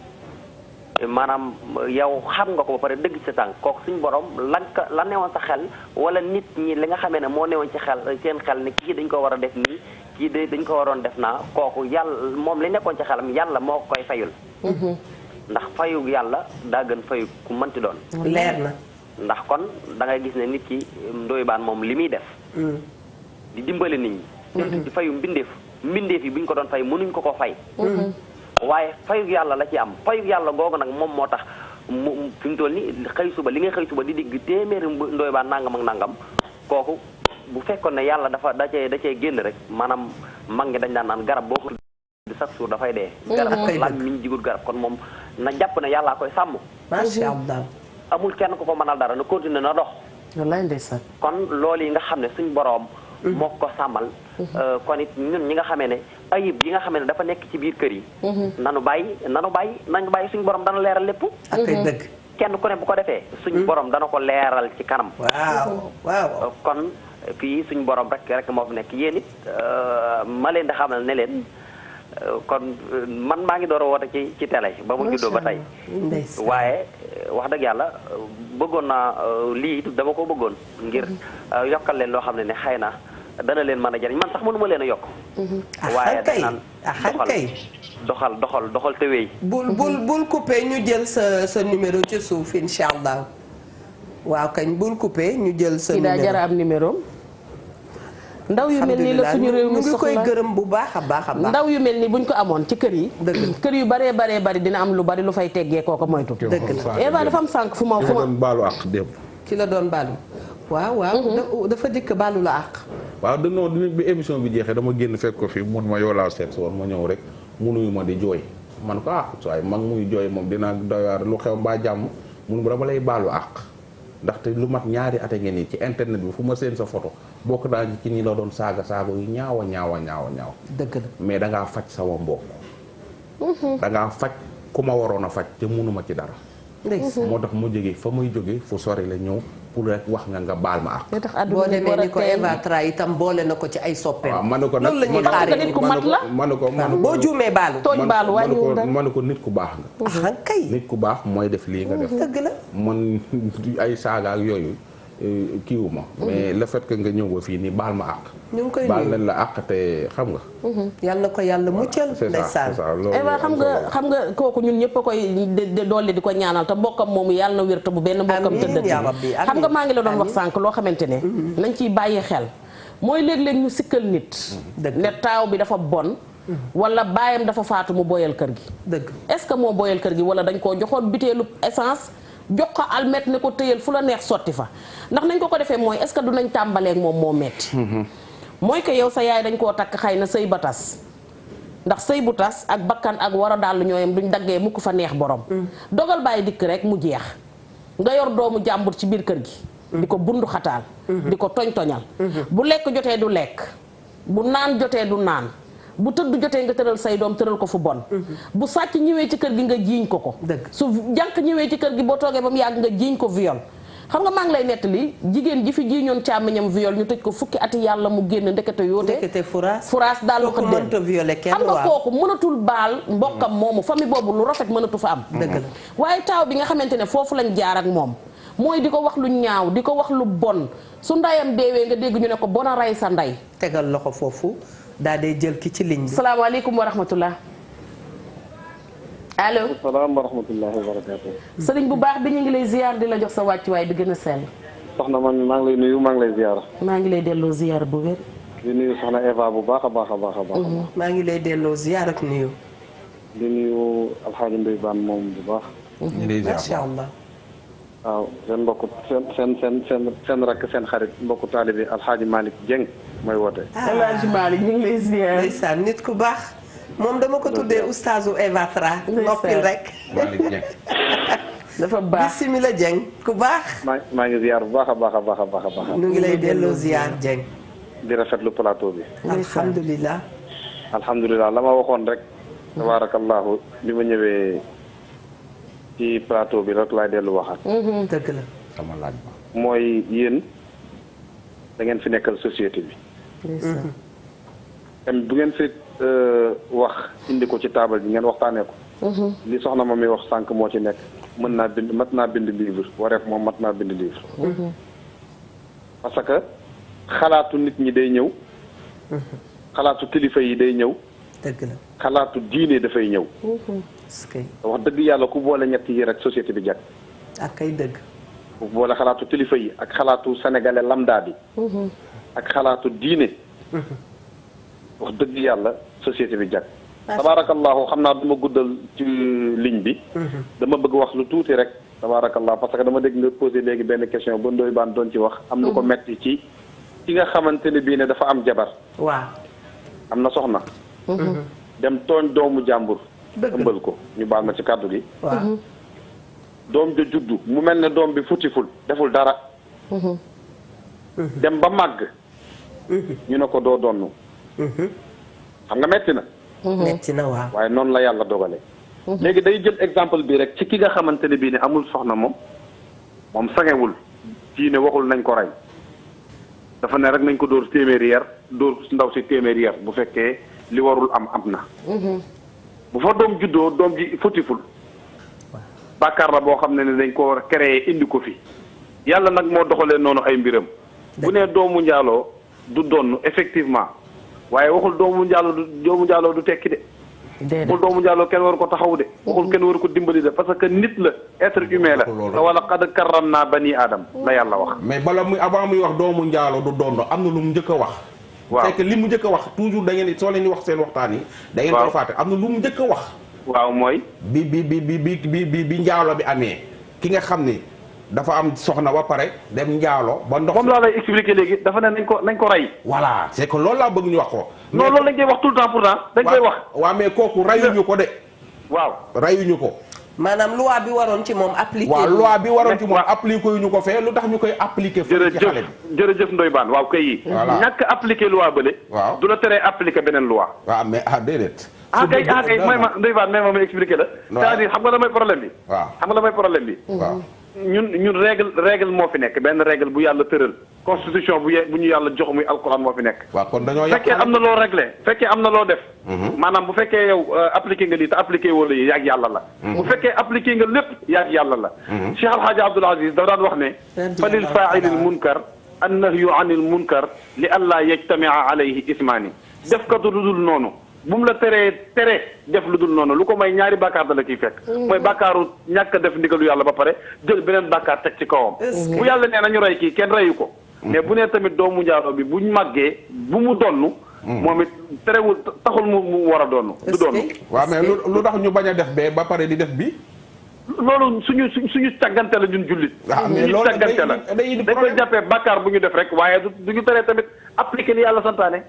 maanaam yow xam nga ko ba pare dëgg sa tànk kooku suñu borom la newoon sa xel wala nit ñi li nga xamee ne moo newoon ci xel seen xel ne kii dañ ko war a def nii kii dañ ko waroon def naa kooku yàlla moom li nekkoon ci xelam yàlla moo koy fayul. ndax fayu yàlla daa gën fayu ku mënti doon. leer na. ndax kon da ngay gis ne nit ki Ndoye Bane moom li muy def. di dimbale nit ñi. di fayu mbindeef yi bu ñu ko doon fay mënuñ ko fay. waaye fayug yàlla la ci am fayug yàlla googu nag moom moo tax mu fi mu toll nii xëy suba li ngay xëy suba di digg téeméeri Ndoye Bane nangam ak nangam kooku bu fekkoon ne yàlla da cee génn rek maanaam mag ngi dañ daan naan garab boo ko di chaque jour dafay dee. garab lan mi ñu jigul garab kon moom na jàpp ne yàllaa koy sàmm. macha allah. amul kenn ku ko mënal dara na continuer na dox. wallaay ndeysaan. kon loolu yi nga xam ne suñ boroom. moo ko sàmmal. kon it ñun ñi nga xamee ne ayib yi nga xamee ne dafa nekk ci biir kër yi. nañu bàyyi suñ borom dana leeral lépp. ak ay dëgg. kenn ku ne bu ko defee. suñ borom dana ko leeral ci kanam. waaw. kon fii suñ borom rek moo fi nekk yéen it ma leen di xamal ne leen. kon man maa ngi door a woote ci télé ba mu juddoo ba tey waaye wax dëgg yàlla bëggoon naa lii dama ko bëggoon ngir yokkal leen loo xam ne xëy na dana leen mën a jariñ man sax mënuma leen a yokk waaye danaan doxal te wéy bul coupé ñu jël sa numéro ci suuf insha allah waaw kañ bul coupé ñu jël sa numéro daa jara am numéro ndaw yu mel nii la suñu réew mi soxla koy gërëm bu baax a baax. ndaw yu mel nii buñ ko amoon ci kër yi. kër yu baree bari dina am lu bari lu fay teggee kooko moytu. dëgg la Eva dafa am sànq fu ma doon baalu àq démb. ki la doon baalu. waaw dafa dikk baalu la àq. waaw bi émission bi jeexee dama génn fekk ko fi mun ma yow laa seet si woon ma ñëw rek munuyu ma di jooy man ko waaye mag muy jooy moom dinaa doy waar lu xew mbaa jàmm munu ma dama lay baalu àq. ndaxte lu mat ñaari at a ngeen nii ci internet bi fu ma seen sa photo bokk naa ci ñi la doon saaga yu ñaaw. dëgg la mais da ngaa faj sama mbokk. da ngaa faj ku ma waroon a faj te mënuma ci dara. moo tax mu jógee fa muy jógee fu sori la ñëw pour rek wax nga baal ma ak. boo demee ni ko Eva Tra itam boole na ko ci ay soppeem. waaw man ko nag loolu la ñuy xaaree nit ku mat la boo juumee baalu. tooñ baalu wàññiwul dara man ko nit ku baax nga. kay nit ku baax mooy def lii nga def. dëgg la man ay saaga ak yooyu kiiwuma mais le fait que nga ñëw ba fii nii baal ma àq. ñu ngi koy baal leen la àq te xam nga. yal na ko yàlla muccal. ndeysaan Eva xam nga kooku ñun ñëpp a koy dolli di ko ñaanal te mbokkam moomu yàlla na wér te bu benn mbokkam tëddati. xam nga maa ngi la doon wax sànq loo xamante ne. nañ ciy bàyyi xel mooy léeg-léeg ñu sikkal nit. ne taaw bi dafa bon. wala baayam dafa faatu mu boyal kër gi. dëgg est-ce que moo boyal kër gi wala dañ koo joxoon butéelu essence. jox ko almet ne ko tëyal fu la neex sotti fa ndax nañ ko defee mooy est-ce que du nañ tàmbaleeg moom moo metti mooy que yow sa yaay dañ koo takk xëy na sëy ba tas ndax sëy bu tas ak bakkan ak war a daal ñooyam duñ daggee mukk fa neex borom dogal bàyyi dikk rek mu jeex nga yor doomu jàmbur ci biir kër gi di ko bundu xataal di ko toñ-toñal bu lekk jotee du lekk bu naan jotee du naan bu tëdd jotee nga tëral say doom tëral ko fu bon bu sàcc ñëwee ci kër gi nga jiiñ ko su jànq ñëwee ci kër gi boo toogee ba mu yàgg nga jiiñ ko viol xam nga maa ngi lay nettali jigéen ji fi jiiñoon càmmiñam viol ñu tëj ko fukki ati yàlla mu génn ndekete yoote furaas daal lu xëddeen xam nga kooku mënatul baal mbokkam moomu famille boobu lu rafet mënatu fa am dëgg la waaye taaw bi nga xamante ne foofu lañ jaar ak moom mooy di ko wax lu ñaaw di ko wax lu bon su ndayam deewee nga dégg ñu ne ko bon a rey sa nday tegal loxo foofu daa dee jël ki ci ligne bi. salaamaaleykum wa rahmatullah. allo. salaam wa rahmatullahi wa barakaatu. sëriñ bu baax bi ñu ngi lay ziar di la jox sa wàccuwaay bi gën a sell. soxna man maa ngi lay nuyu maa ngi lay ziar. maa ngi lay delloo ziar bu wér. di nuyu soxna Eva bu baax a baax a baax a baax. maa ngi lay delloo ziar ak nuyu. di nuyu Alxaaji Ndoye Bane moom bu baax. macha allah. waaw seen mbokku seen rakk seen xarit mbokku taalibe Alxaaji Malick Dieng mooy woote. Alxaaji Malick ñu ngi lay ziar. ndeysaan nit ku baax. moom dama ko tuddee oustaazu Eva Tra. noppil rek. dafa baax bismillah Dieng ku baax. maa ngi ziar bu baax a baax a baax a baax a baax. ñu ngi lay delloo ziar Dieng. di rafetlu plateau bi. alhamdulilah. alhamdulilah la ma waxoon rek. tabarakallahu bi ma ñëwee ci plateau bi rek laay dellu waxaat. dëgg la. sama laaj ba. mooy yéen da ngeen fi nekkal société bi. tamit bu ngeen fi wax indi ko ci taabal bi ngeen waxtaanee ko. li soxna ma mi wax sànq moo ci nekk mat naa bind livre wareef moom mat naa bind livre. parce que xalaatu nit ñi day ñëw. xalaatu kilifa yi day ñëw. dëgg la. xalaatu diine dafay ñëw. wax dëgg yàlla ku boole ñett yi rek société bi jag. ak kay dëgg. ku boole xalaatu kilifa yi ak xalaatu sénégalais lambda bi. ak xalaatu diine. wax dëgg yàlla société bi jag. tabaarakallahu xam naa dama guddal ci ligne bi. dama bëgg wax lu tuuti rek. tabaarakallahu parce que dama dégg nga posé léegi benn question ba Ndoye Bane doon ci wax. am lu ko metti ci ki nga xamante ne bii ne dafa am jabar. waaw. am na soxna. dem tooñ doomu jàmbur. ëmbal ko ñu baal ma ci kàddu gi. waaw. doom ja juddu mu mel ne doom bi futiful deful dara. dem ba màgg. ñu ne ko doo donnu. xam nga metti na. metti na waaw. waaye noonu la yàlla dogale. léegi day jël exemple bi rek ci ki nga xamante ne bii ne amul soxna moom sangewul diine waxul nañ ko rey dafa ne rek nañ ko dóor téeméeri yar dóor ndaw si téeméeri yar bu fekkee li warul am na. bu fa doom juddoo doom ji fotiful bàkkaar la boo xam ne dañ ko war a créer indi ko fi yàlla nag moo doxalee noonu ay mbiram. bu ne doomu njaaloo du donn effectivement waaye waxul doomu njaaloo du tekki de. waxul doomu njaaloo kenn war ko taxaw de. waxul kenn war ko dimbali de parce que nit la être humain la. te wala qad karramna bani adam la yàlla wax. mais bala muy avant muy wax doomu njaaloo du donn am na lu mu njëkk a wax. waaw c'est que li mu njëkk a wax toujours da ngeen soo leen di wax seen waxtaan yi. da ngeen koy fàtte am na lu mu njëkk a wax. waaw mooy. bi njaalo bi amee ki nga xam ni dafa am soxna ba pare dem njaalo ba ndox. moom laa lay expliquer léegi dafa ne nañ ko rey. voilà c'est que loolu laa bëgg ñu wax ko. non loolu lañ koy wax tout le temps pourtant dañ koy wax. waaw mais kooku rayuñu ko de. waaw rayuñu ko. maanaam loi bi waroon ci moom appliqué. waaw loi bi waroon ci moom appliqué yu ñu ko fee lu tax ñu koy appliqué. fële ci xale bi jërëjëf Ndoye Bane waaw kay yi. voilà ñàkk appliqué loi bële. waaw du la teree appliqué beneen loi. waaw mais déedéet. kay may ma Ndoye Bane may ma expliqué la. c'est-à-dire xam nga la mooy problème bi. waaw xam nga la mooy problème bi. waaw ñun règle moo fi nekk benn règle bu yàlla tëral. constitution bu ñu yàlla jox muy alquran moo fi nekk. waaw kon dañoo yàq fekkee am na loo réglé fekkee am na loo def. maanaam bu fekkee yow appliqué nga lii te appliqué wala yi yaag yàlla la. bu fekkee appliqué nga lépp yaag yàlla la. Cheikh Al Hadj Abdoul Aziz dafa daan wax ne. falil fa'ilil munkar annahyu anil munkar li alla yajtamia alayhi ismaani def ko lu dul noonu. bu mu la tere def lu dul noonu lu ko may ñaari bàkkaar da la ciy fekk. mooy bàkkaaru ñàkk a def ndigalu yàlla ba pare jël beneen bàkkaar teg ci kawam. bu yàlla nee nañu rey kii kenn reyu ko. mais bu nee tamit doomu njaaloo bi buñ màggee bu mu donnu. moom it terewul taxul mu war a donnu. du donnu. waaw mais lu tax ñu bañ a def bee ba pare di def bi. loolu suñu càggante la ñun jullit. waaw mais loolu suñu càggante la dañ koy jàppee bàkkaar bu ñu def rek waaye du ñu teree tamit appliqué li yàlla santaane.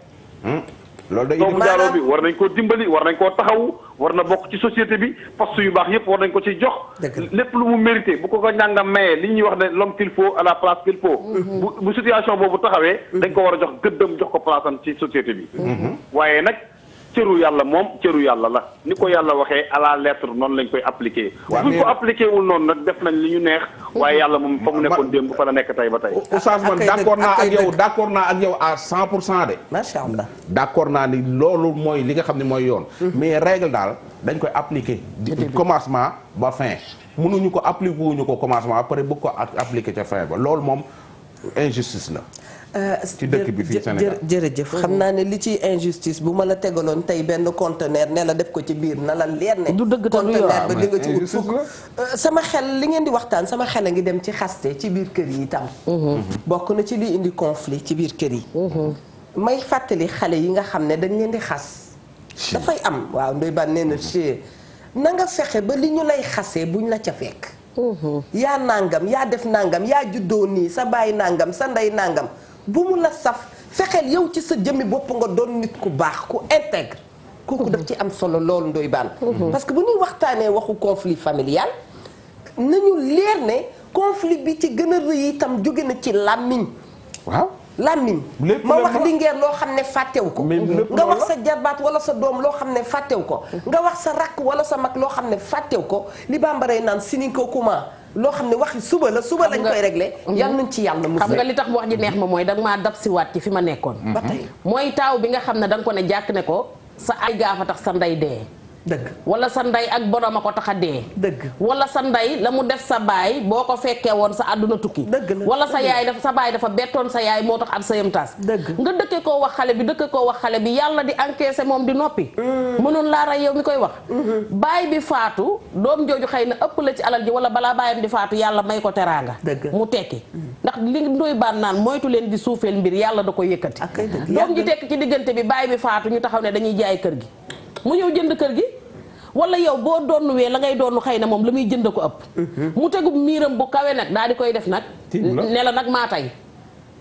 loolu day doomu njaaloo bi war nañ koo dimbali war nañ koo taxawu war na bokk ci société bi poste yu baax yëpp war nañ ko ci jox. lépp lu mu mérité bu ko ñàngam mayee li ñuy wax ne l'homme qu'il faut à la place qu'il faut. bu situation boobu taxawee. dañ ko war a jox gëddam jox ko place am ci société bi. waaye nag cëru yàlla moom cëru yàlla la ni ko yàlla waxee à la lettre noonu lañ koy appliqué. buñ ko appliqué wul noonu nag def nañ li ñu neex. waaye yàlla moom fa mu nekkoon démb fa la nekk tey ba tey. Oustaz man d'accord naa ak yow à 100% de. macha allah d'accord naa ni loolu mooy li nga xam ne mooy yoon. mais règle daal dañ koy appliqué. du commencement ba fin. mënuñu ko appliqué wuñu ko commencement après bëgg ko appliqué ca fin ba loolu moom injustice la. ci dëkk bi fii Sénégal jërëjëf xam naa ne li ci injustice bu ma la tegaloon tey benn conteneur ne la def ko ci biir na la leer ne. du dëgg conteneur ba di nga ci ut fukk sama xel li ngeen di waxtaan sama xel a ngi dem ci xaste ci biir kër yi itam. bokk na ci li indi conflit ci biir kër yi. may fàttali xale yi nga xam ne dañ leen di xas. dafay am waaw Ndoye Bane nee na na nga fexe ba li ñu lay xasee buñ la ca fekk. yaa nangam yaa def nangam yaa juddoo nii sa baay nangam sa ndey nangam. bu mu la saf fexeel yow ci sa jëmmi bopp nga doon nit ku baax ku intègre kooku daf ci am solo loolu Ndoye Bane parce que bu ñuy waxtaanee waxu conflit familial nañu leer ne conflit bi ci gën a rëy itam jóge na ci làmmiñ. waaw. làmmiñ ma wax Linguère loo xam ne fàttew ko nga wax sa jarbaat wala sa doom loo xam ne fàttew ko nga wax sa rakk wala sa mag loo xam ne fàttew ko li bambaree naan sininko kuma loo xam ne waxi suba la suba lañ koy réglé yal nañ ci yàlla mu xam nga li tax wax ji neex ma mooy danga maa dab si waat ci fi ma nekkoon ba tey mooy taaw bi nga xam ne danga ko ne jàkk ne ko sa ay gaafa tax sa ndey dee dëgg wala sa ndey ak borom a ko tax a dee dëgg wala sa ndey la mu def sa baay boo ko fekkee woon sa àdduna tukki dëgg la wala sa yaay dafa sa baay dafa bettoon sa yaay moo tax at sa yam tas dëgg nga dëkke koo wax xale bi dëkke koo wax xale bi yàlla di encaissé moom di noppi mënoon laa rey yow mi koy wax baay bi faatu doom jooju xëy na ëpp la ci alal ji wala balaa baayam di faatu yàlla may ko teraanga mu tekki ndax li ndoy baan naan moytu leen di suufeel mbir yàlla da ko yëkkati doom ji tekki ci diggante bi baay bi faatu ñu taxaw ne dañuy jaay kër gi mu ñëw jënd kër gi wala yow boo doonnuwee la ngay doonu xëy na moom la muy jënd ko ëpp mu tegu miiram bu kawe nag daal di koy def nag ne la nag maa tey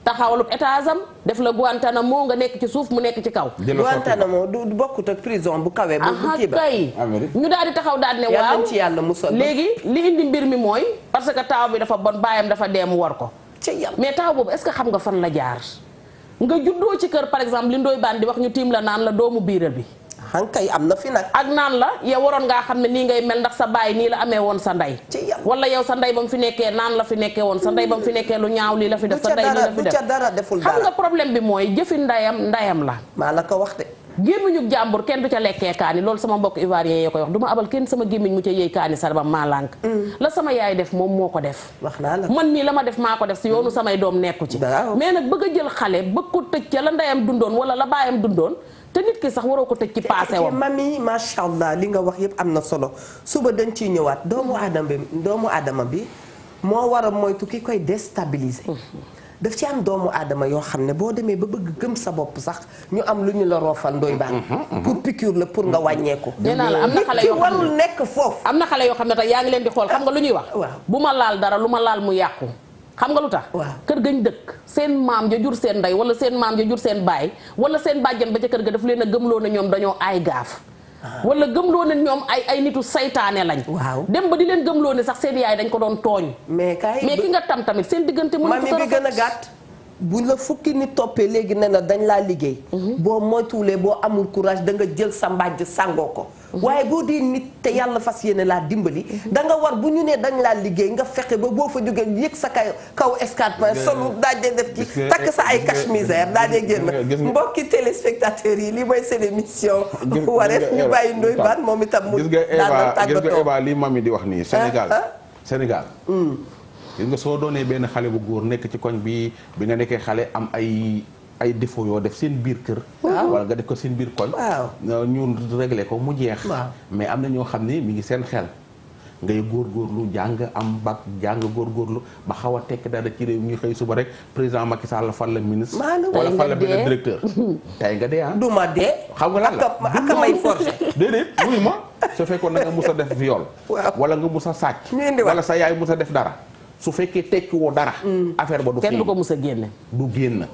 taxawalub étage am def la Guantanamo nga nekk ci suuf mu nekk ci kaw Guantanamo du bokkut ak prison bu kawe bu kii ba kay ñu daal di taxaw daal di ne waaw ci yàlla musal léegi li indi mbir mi mooy parce que taaw bi dafa bon baayam dafa dee mu war ko mais taaw boobu est-ce que xam nga fan la jaar nga juddoo ci kër par exemple li ndoy baan di wax ñu tiim la naan la doomu biiral bi kay am na fi nag ak naan la yow waroon ngaa xam ne nii ngay mel ndax sa baay nii la amee woon sa ndey wala yow sa ndey ba mu fi nekkee naan la fi nekkee woon sa ndey ba mu fi nekkee lu ñaaw lii la fi def sa ndey lii la fi def xam nga problème bi mooy jëfi ndayam la maa la ko wax de gémmiñu jàmbur kenn du ca lekkee kaani loolu sama mbokk ivoirien yee koy wax du ma abal kenn sama gémmiñ mu ca yëy kaani sa ba maa lànk la sama yaay def moom moo ko def wax naa la man mii la ma def maa ko def si yoonu samay doom nekku ci mais nag bëgg a jël xale bëgg ko tëj ca la ndeyam dundoon wala la baayam dundoon te nit ki sax waroo ko tëj ci passé woon mami macha allah li nga wax yëpp am na solo suba dañ ciy ñëwaat doomu aadama bi moo war a moytu ki koy déstabiliser daf ci am doomu aadama yoo xam ne boo demee ba bëgg gëm sa bopp sax ñu am lu ñu la roofal ndoy baan pour piqûre la pour nga wàññeeku nee naa la am na xale yoo xam ne warul nekk foofu am na xale yoo xam ne tey yaa ngi leen di xool xam nga lu ñuy wax bu ma laal dara lu ma laal mu yàqu xam nga lu tax kër gañ dëkk seen maam ja jur seen ndey wala seen maam ja jur seen baay wala seen bàjjan ba ca kër ga daf leen a gëmloo na ñoom dañoo aay gaaf wala gëmloo ne ñoom ay nitu saytaane lañ dem ba di leen gëmloo ne sax seen yaay dañ ko doon tooñ mais ki nga tam tamit seen diggante mën mami bi gën a gàtt bu la fukki nit toppee léegi ne na dañ laa liggéey boo moytuwulee boo amul courage da nga jël sa mbàjj sàngoo ko waaye boo dee nit te yàlla fas yéene laa dimbali da nga war bu ñu nee dañ laa liggéey nga fexe ba boo fa jógee yëg sa kaw escarpement solu daa dee def ci takk sa ay cache-misère daa dee génn mbokki téléspectateurs yi lii mooy seen émission wareef ñu bàyyi Ndoye Bane moom itam mu daal tàggatoo gis nga Eva li mami di wax nii Sénégal gis nga soo doonee benn xale bu góor nekk ci koñ bi nga nekkee xale am ay défaut yoo def seen biir kër wala nga def ko seen biir koñ ñu réglé ko mu jeex mais am na ñoo xam ne mi ngi seen xel ngay góorgóorlu jàng am bac jàng góorgóorlu ba xaw a tekk dara ci réew ñu xëy suba rek président Macky Sall fal la ministre wala fal la benn directeur tey nga dee du ma dee xam nga lan la ak may forcé déedéet wuy ma su fekkoon na nga mus a def viol wala nga mus a sàcc wala sa yaay mus a def dara su fekkee tekki woo dara affaire ba du kenn du ko mus a génne du génn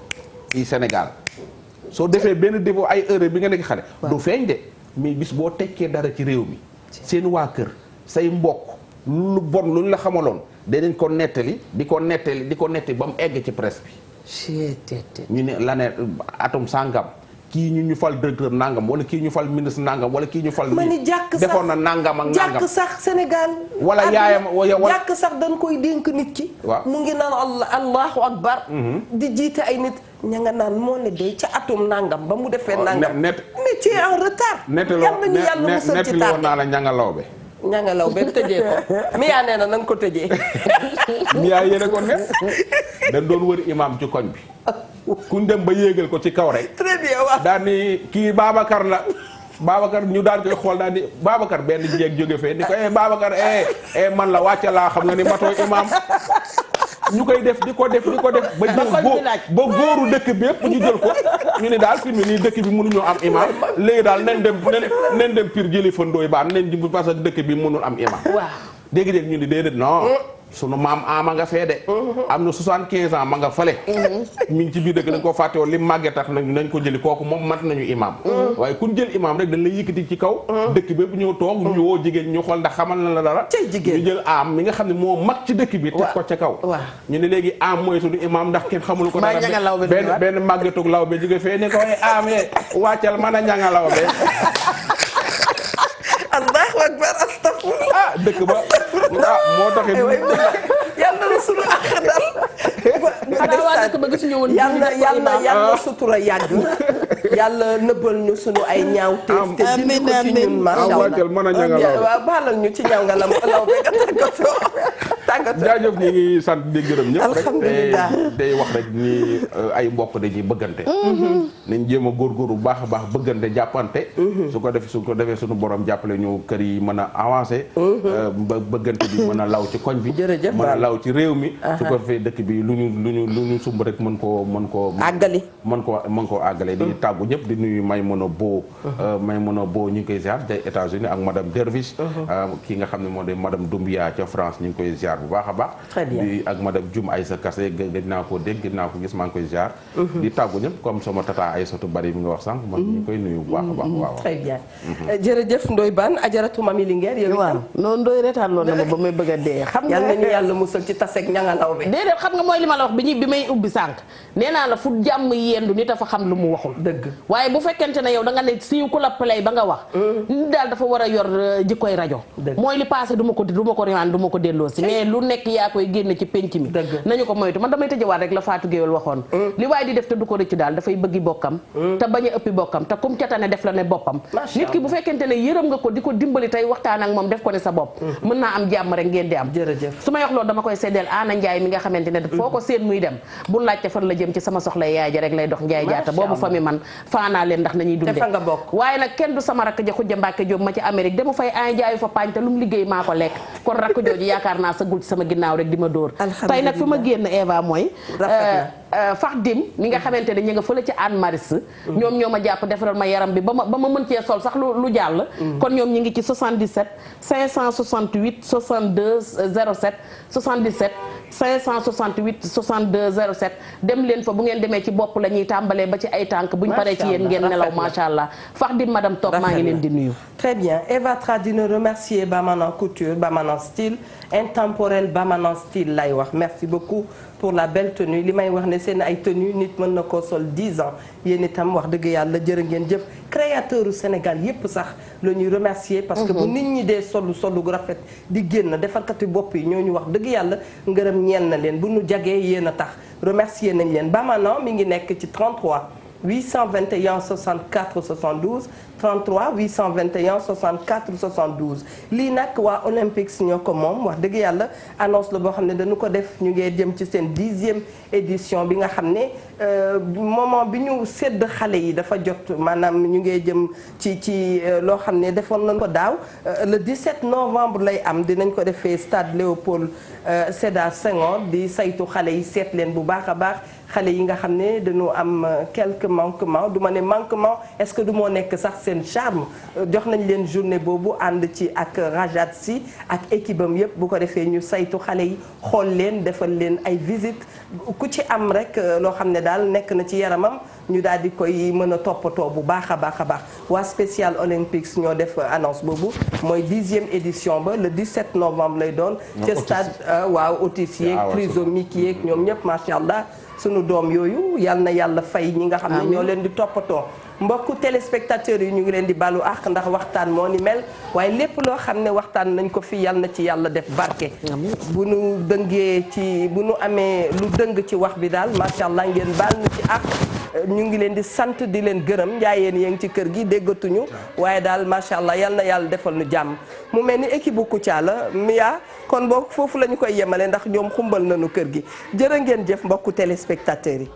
fii Sénégal soo defee benn défaut ay erreur bi nga nekk xale du feeñ de mais bis boo tekkee dara ci réew mi seen waa kër say mbokk lu bon lu ñu la xamaloon danañ ko nettali di ko nettali ba mu egg ci presse bi ñu ne la ne atum sàngam kii ñu fal directeur nangam wala kii ñu fal ministre nangam wala kii ñu fal defoon na nangam ak nangam jàkk sax Sénégal wala yaayam jàkk sax dañ koy dénk nit ki mu ngi naan allahu akbar di jiite ay nit ña nga naan moo ne day ca atum nangam ba mu defee nangam mais tu es en retard yal nañu yàlla musal ci woon naa la ñangalaw be ñangalaw be tëjee ko Mia nee na nga ko tëjee Mia yéene ko ne dañ doon wër imam ci koñ bi kuñ dem ba yéegal ko ci kaw rek très bien waaw daal ni kii Babacar la Babacar ñu daan koy xool daal ni Babacar benn jeeg jóge fee ni ko Babacar man la wàcce laa xam nga ni matoo imam ñu koy def di ko def ba jël ba góoru dëkk bi yëpp ñu jël ko ñu ne daal fi mu nii dëkk bi mënuñoo am imam léegi daal nañ dem Pire jëli fa Ndoye Bane nañ parce que dëkk bi mënul am imam dégg-dégg ñu ni déedéet non sunu maam ama nga fee de am na 75 ans ma nga fale mi ngi ci biir dëkk dañ ko fàtte woon li màggee tax nañ ko jëli kooku moom mat nañu imam waaye kun jël imam rek dañ lay yëkkati ci kaw dëkk bépp ñëw toog ñu woo jigéen ñu xool ndax xamal na la dara ñu jël am mi nga xam ne moo mag ci dëkk bi teg ko ca kaw ñu ne léegi am mooy suñu imam ndax kenn xamul ko dara benn màggetug law be jóge fee ne ko am wàccal mën a ñanga law be allahu akbar astafurlah dëkk ba moo taxit yàlla na sunu ak dal xanaa waa dëkk ba gisuñu woon yàlla sutura yàgg yàlla nëbbal ñu sunu ay ñaaw teef te dindi ko ci ñun macha allah waaw baalal ñu ci ñaaw nga law be nga tàggatoo jaajëf ñi ngi sant di gërëm ñëpp rek day wax rek ni ay mbokk dañuy bëggante nañ jéem a góorgóorlu bu baax a baax bëggante jàppante su ko defee suñu borom jàppale ñu kër yi mën a avancé bëggante bi mën a law ci koñ bi mën a law ci réew mi su ko defee dëkk bi lu ñu sumb rek mën koo àggali mën koo àggale di tàggu ñëpp di nuyu Maymuna Bo ñu ngi koy ziar des États-Unis ak madame Derviche ki nga xam ne moo de madame Doumbia ca France ñu ngi koy ziar bu baax a baax di ak madame Dioum Aïssa Kassé gëj naa koo dégg gëj naa ko gis maa ngi koy ziar di tàggu ñëpp comme sama tata Aïssatou Bari mi nga wax sànq man ñu ngi koy nuyu bu baax a baax waaw très bien jërëjëf Ndoye Bane ajaratu Mami Linguère yow waaw noonu Ndoye retaan loolu na ma ba may bëgg a dee xam nga yàlla nañu yàlla musal ci taseeg ñangalaw bi déedéet xam nga mooy li ma la wax bi may ubbi sànq nee naa la fu jàmm yendu nit a fa xam lu mu waxul dëgg waaye bu fekkente ne yow da nga ne siiw ku la play ba nga wax nit daal dafa war a yor jikkoy rajo mooy li passé du ma ko riwaan du ma ko delloo si mais lu nekk yaa koy génn ci penc mi nañu ko moytu man damay tëjëwaat rek la Fatou Guewel waxoon li waaye di def te du ko rëcc daal dafay bëggi bokkam te bañ a ëppi bokkam te kum catane def la ne boppam nit ki bu fekkente ne yërëm nga ko di ko dimbali tey waxtaan ak moom def ko ne sa bopp mën naa am jàmm rek ngeen di am su may wax loolu dama koy seddeel Ana Ndiaye mi nga xamante ne foo ko seen muy dem bu laajte fan la jëm ci sama soxla yaay ja rek lay dox Ndiaye jaata boobu famille man faanaa leen ndax nañuy dunde waaye nag kenn du sama rakk ja Xujja Mbàkke Jóob ma ci Amérique dama fay an jaayu fa paañ te lu mu liggéey maa ko lekk kon rakk jooju yaakaar naa sa gul ci sama ginnaaw rek di ma dóor tey nag fi ma génn Eva mooy Faxdim mi nga xamante ne ñu nga fële ci Anne Maris ñoom ñoo ma jàpp defaral ma yaram bi ba ma mën cee sol sax lu jàll kon ñoom ñi ngi ci 77 568 62 07 77 568 62 07 dem leen fa bu ngeen demee ci bopp la ñuy tàmbalee ba ci ay tànk buñ paree ci yéen ngeen nelaw macha allah Faxdim madame Top maa ngi leen di nuyu très bien Eva Tra dina remercier Bamanan Couture Bamanan Style intemporel Bamanan Style lay wax merci beaucoup pour la belle tenue li may wax ne seen ay tenue nit mën na koo sol 10 ans yéen itam wax dëgg yàlla jërë ngeen jëf créateur u Sénégal yépp sax la ñuy remercier parce que bu nit ñi dee solu gu rafet di génn defarkati bopp yi ñooñu wax dëgg yàlla ngërëm ñeel na leen bu ñu jagee yéen a tax remercier nañ leen Bamanan mi ngi nekk ci 33 821 64 72 33 821 64 72 lii nag waa Olympics ñoo ko moom wax dëgg yàlla annonce la boo xam ne dañu ko def ñu ngi jëm ci seen 10e édition bi nga xam ne moment bi ñu sédd xale yi dafa jot maanaam ñu ngi jëm ci loo xam ne defoon nañ ko daaw le 17 novembre lay am dinañ ko defee stade Léopold Sédar Senghor di saytu xale yi seet leen bu baax a baax xale yi nga xam ne dañu am quelques manquements du ma ne manquement est-ce que du moo nekk sax seen charme jox nañ leen journée boobu ànd ci ak Rajat Si ak équipe am yëpp bu ko defee ñu saytu xale yi xool leen defal leen ay visite ku ci am rek loo xam ne daal nekk na ci yaramam ñu daal di koy mën a toppatoo bu baax a baax a baax waa Special Olympics ñoo def annonce boobu mooy 10e édition ba le 17 novembre lay doon ca stade waaw autistes yeeg trisomiques yeeg ñoom ñëpp macha allah sunu doom yooyu yal na yàlla fay ñi nga xam ne ñoo leen di toppatoo mbokku téléspectateurs yi ñu ngi leen di balu àq ndax waxtaan moo ni mel waaye lépp loo xam ne waxtaan nañ ko fi yal na ci yàlla def barke bu nu dëngee ci bu nu amee lu dëng ci wax bi daal macha allah ngeen baal nu ci àq ñu ngi leen di sant di leen gërëm njaayeen yéen ci kër gi déggatuñu waaye daal macha allah yal na yàlla defal nu jàmm mu mel ni équipe bu Kouthia la Mia kon boo foofu la ñu koy yemale ndax ñoom xumbal nañu kër gi jërë ngeen jëf mbokku téléspectateurs yi.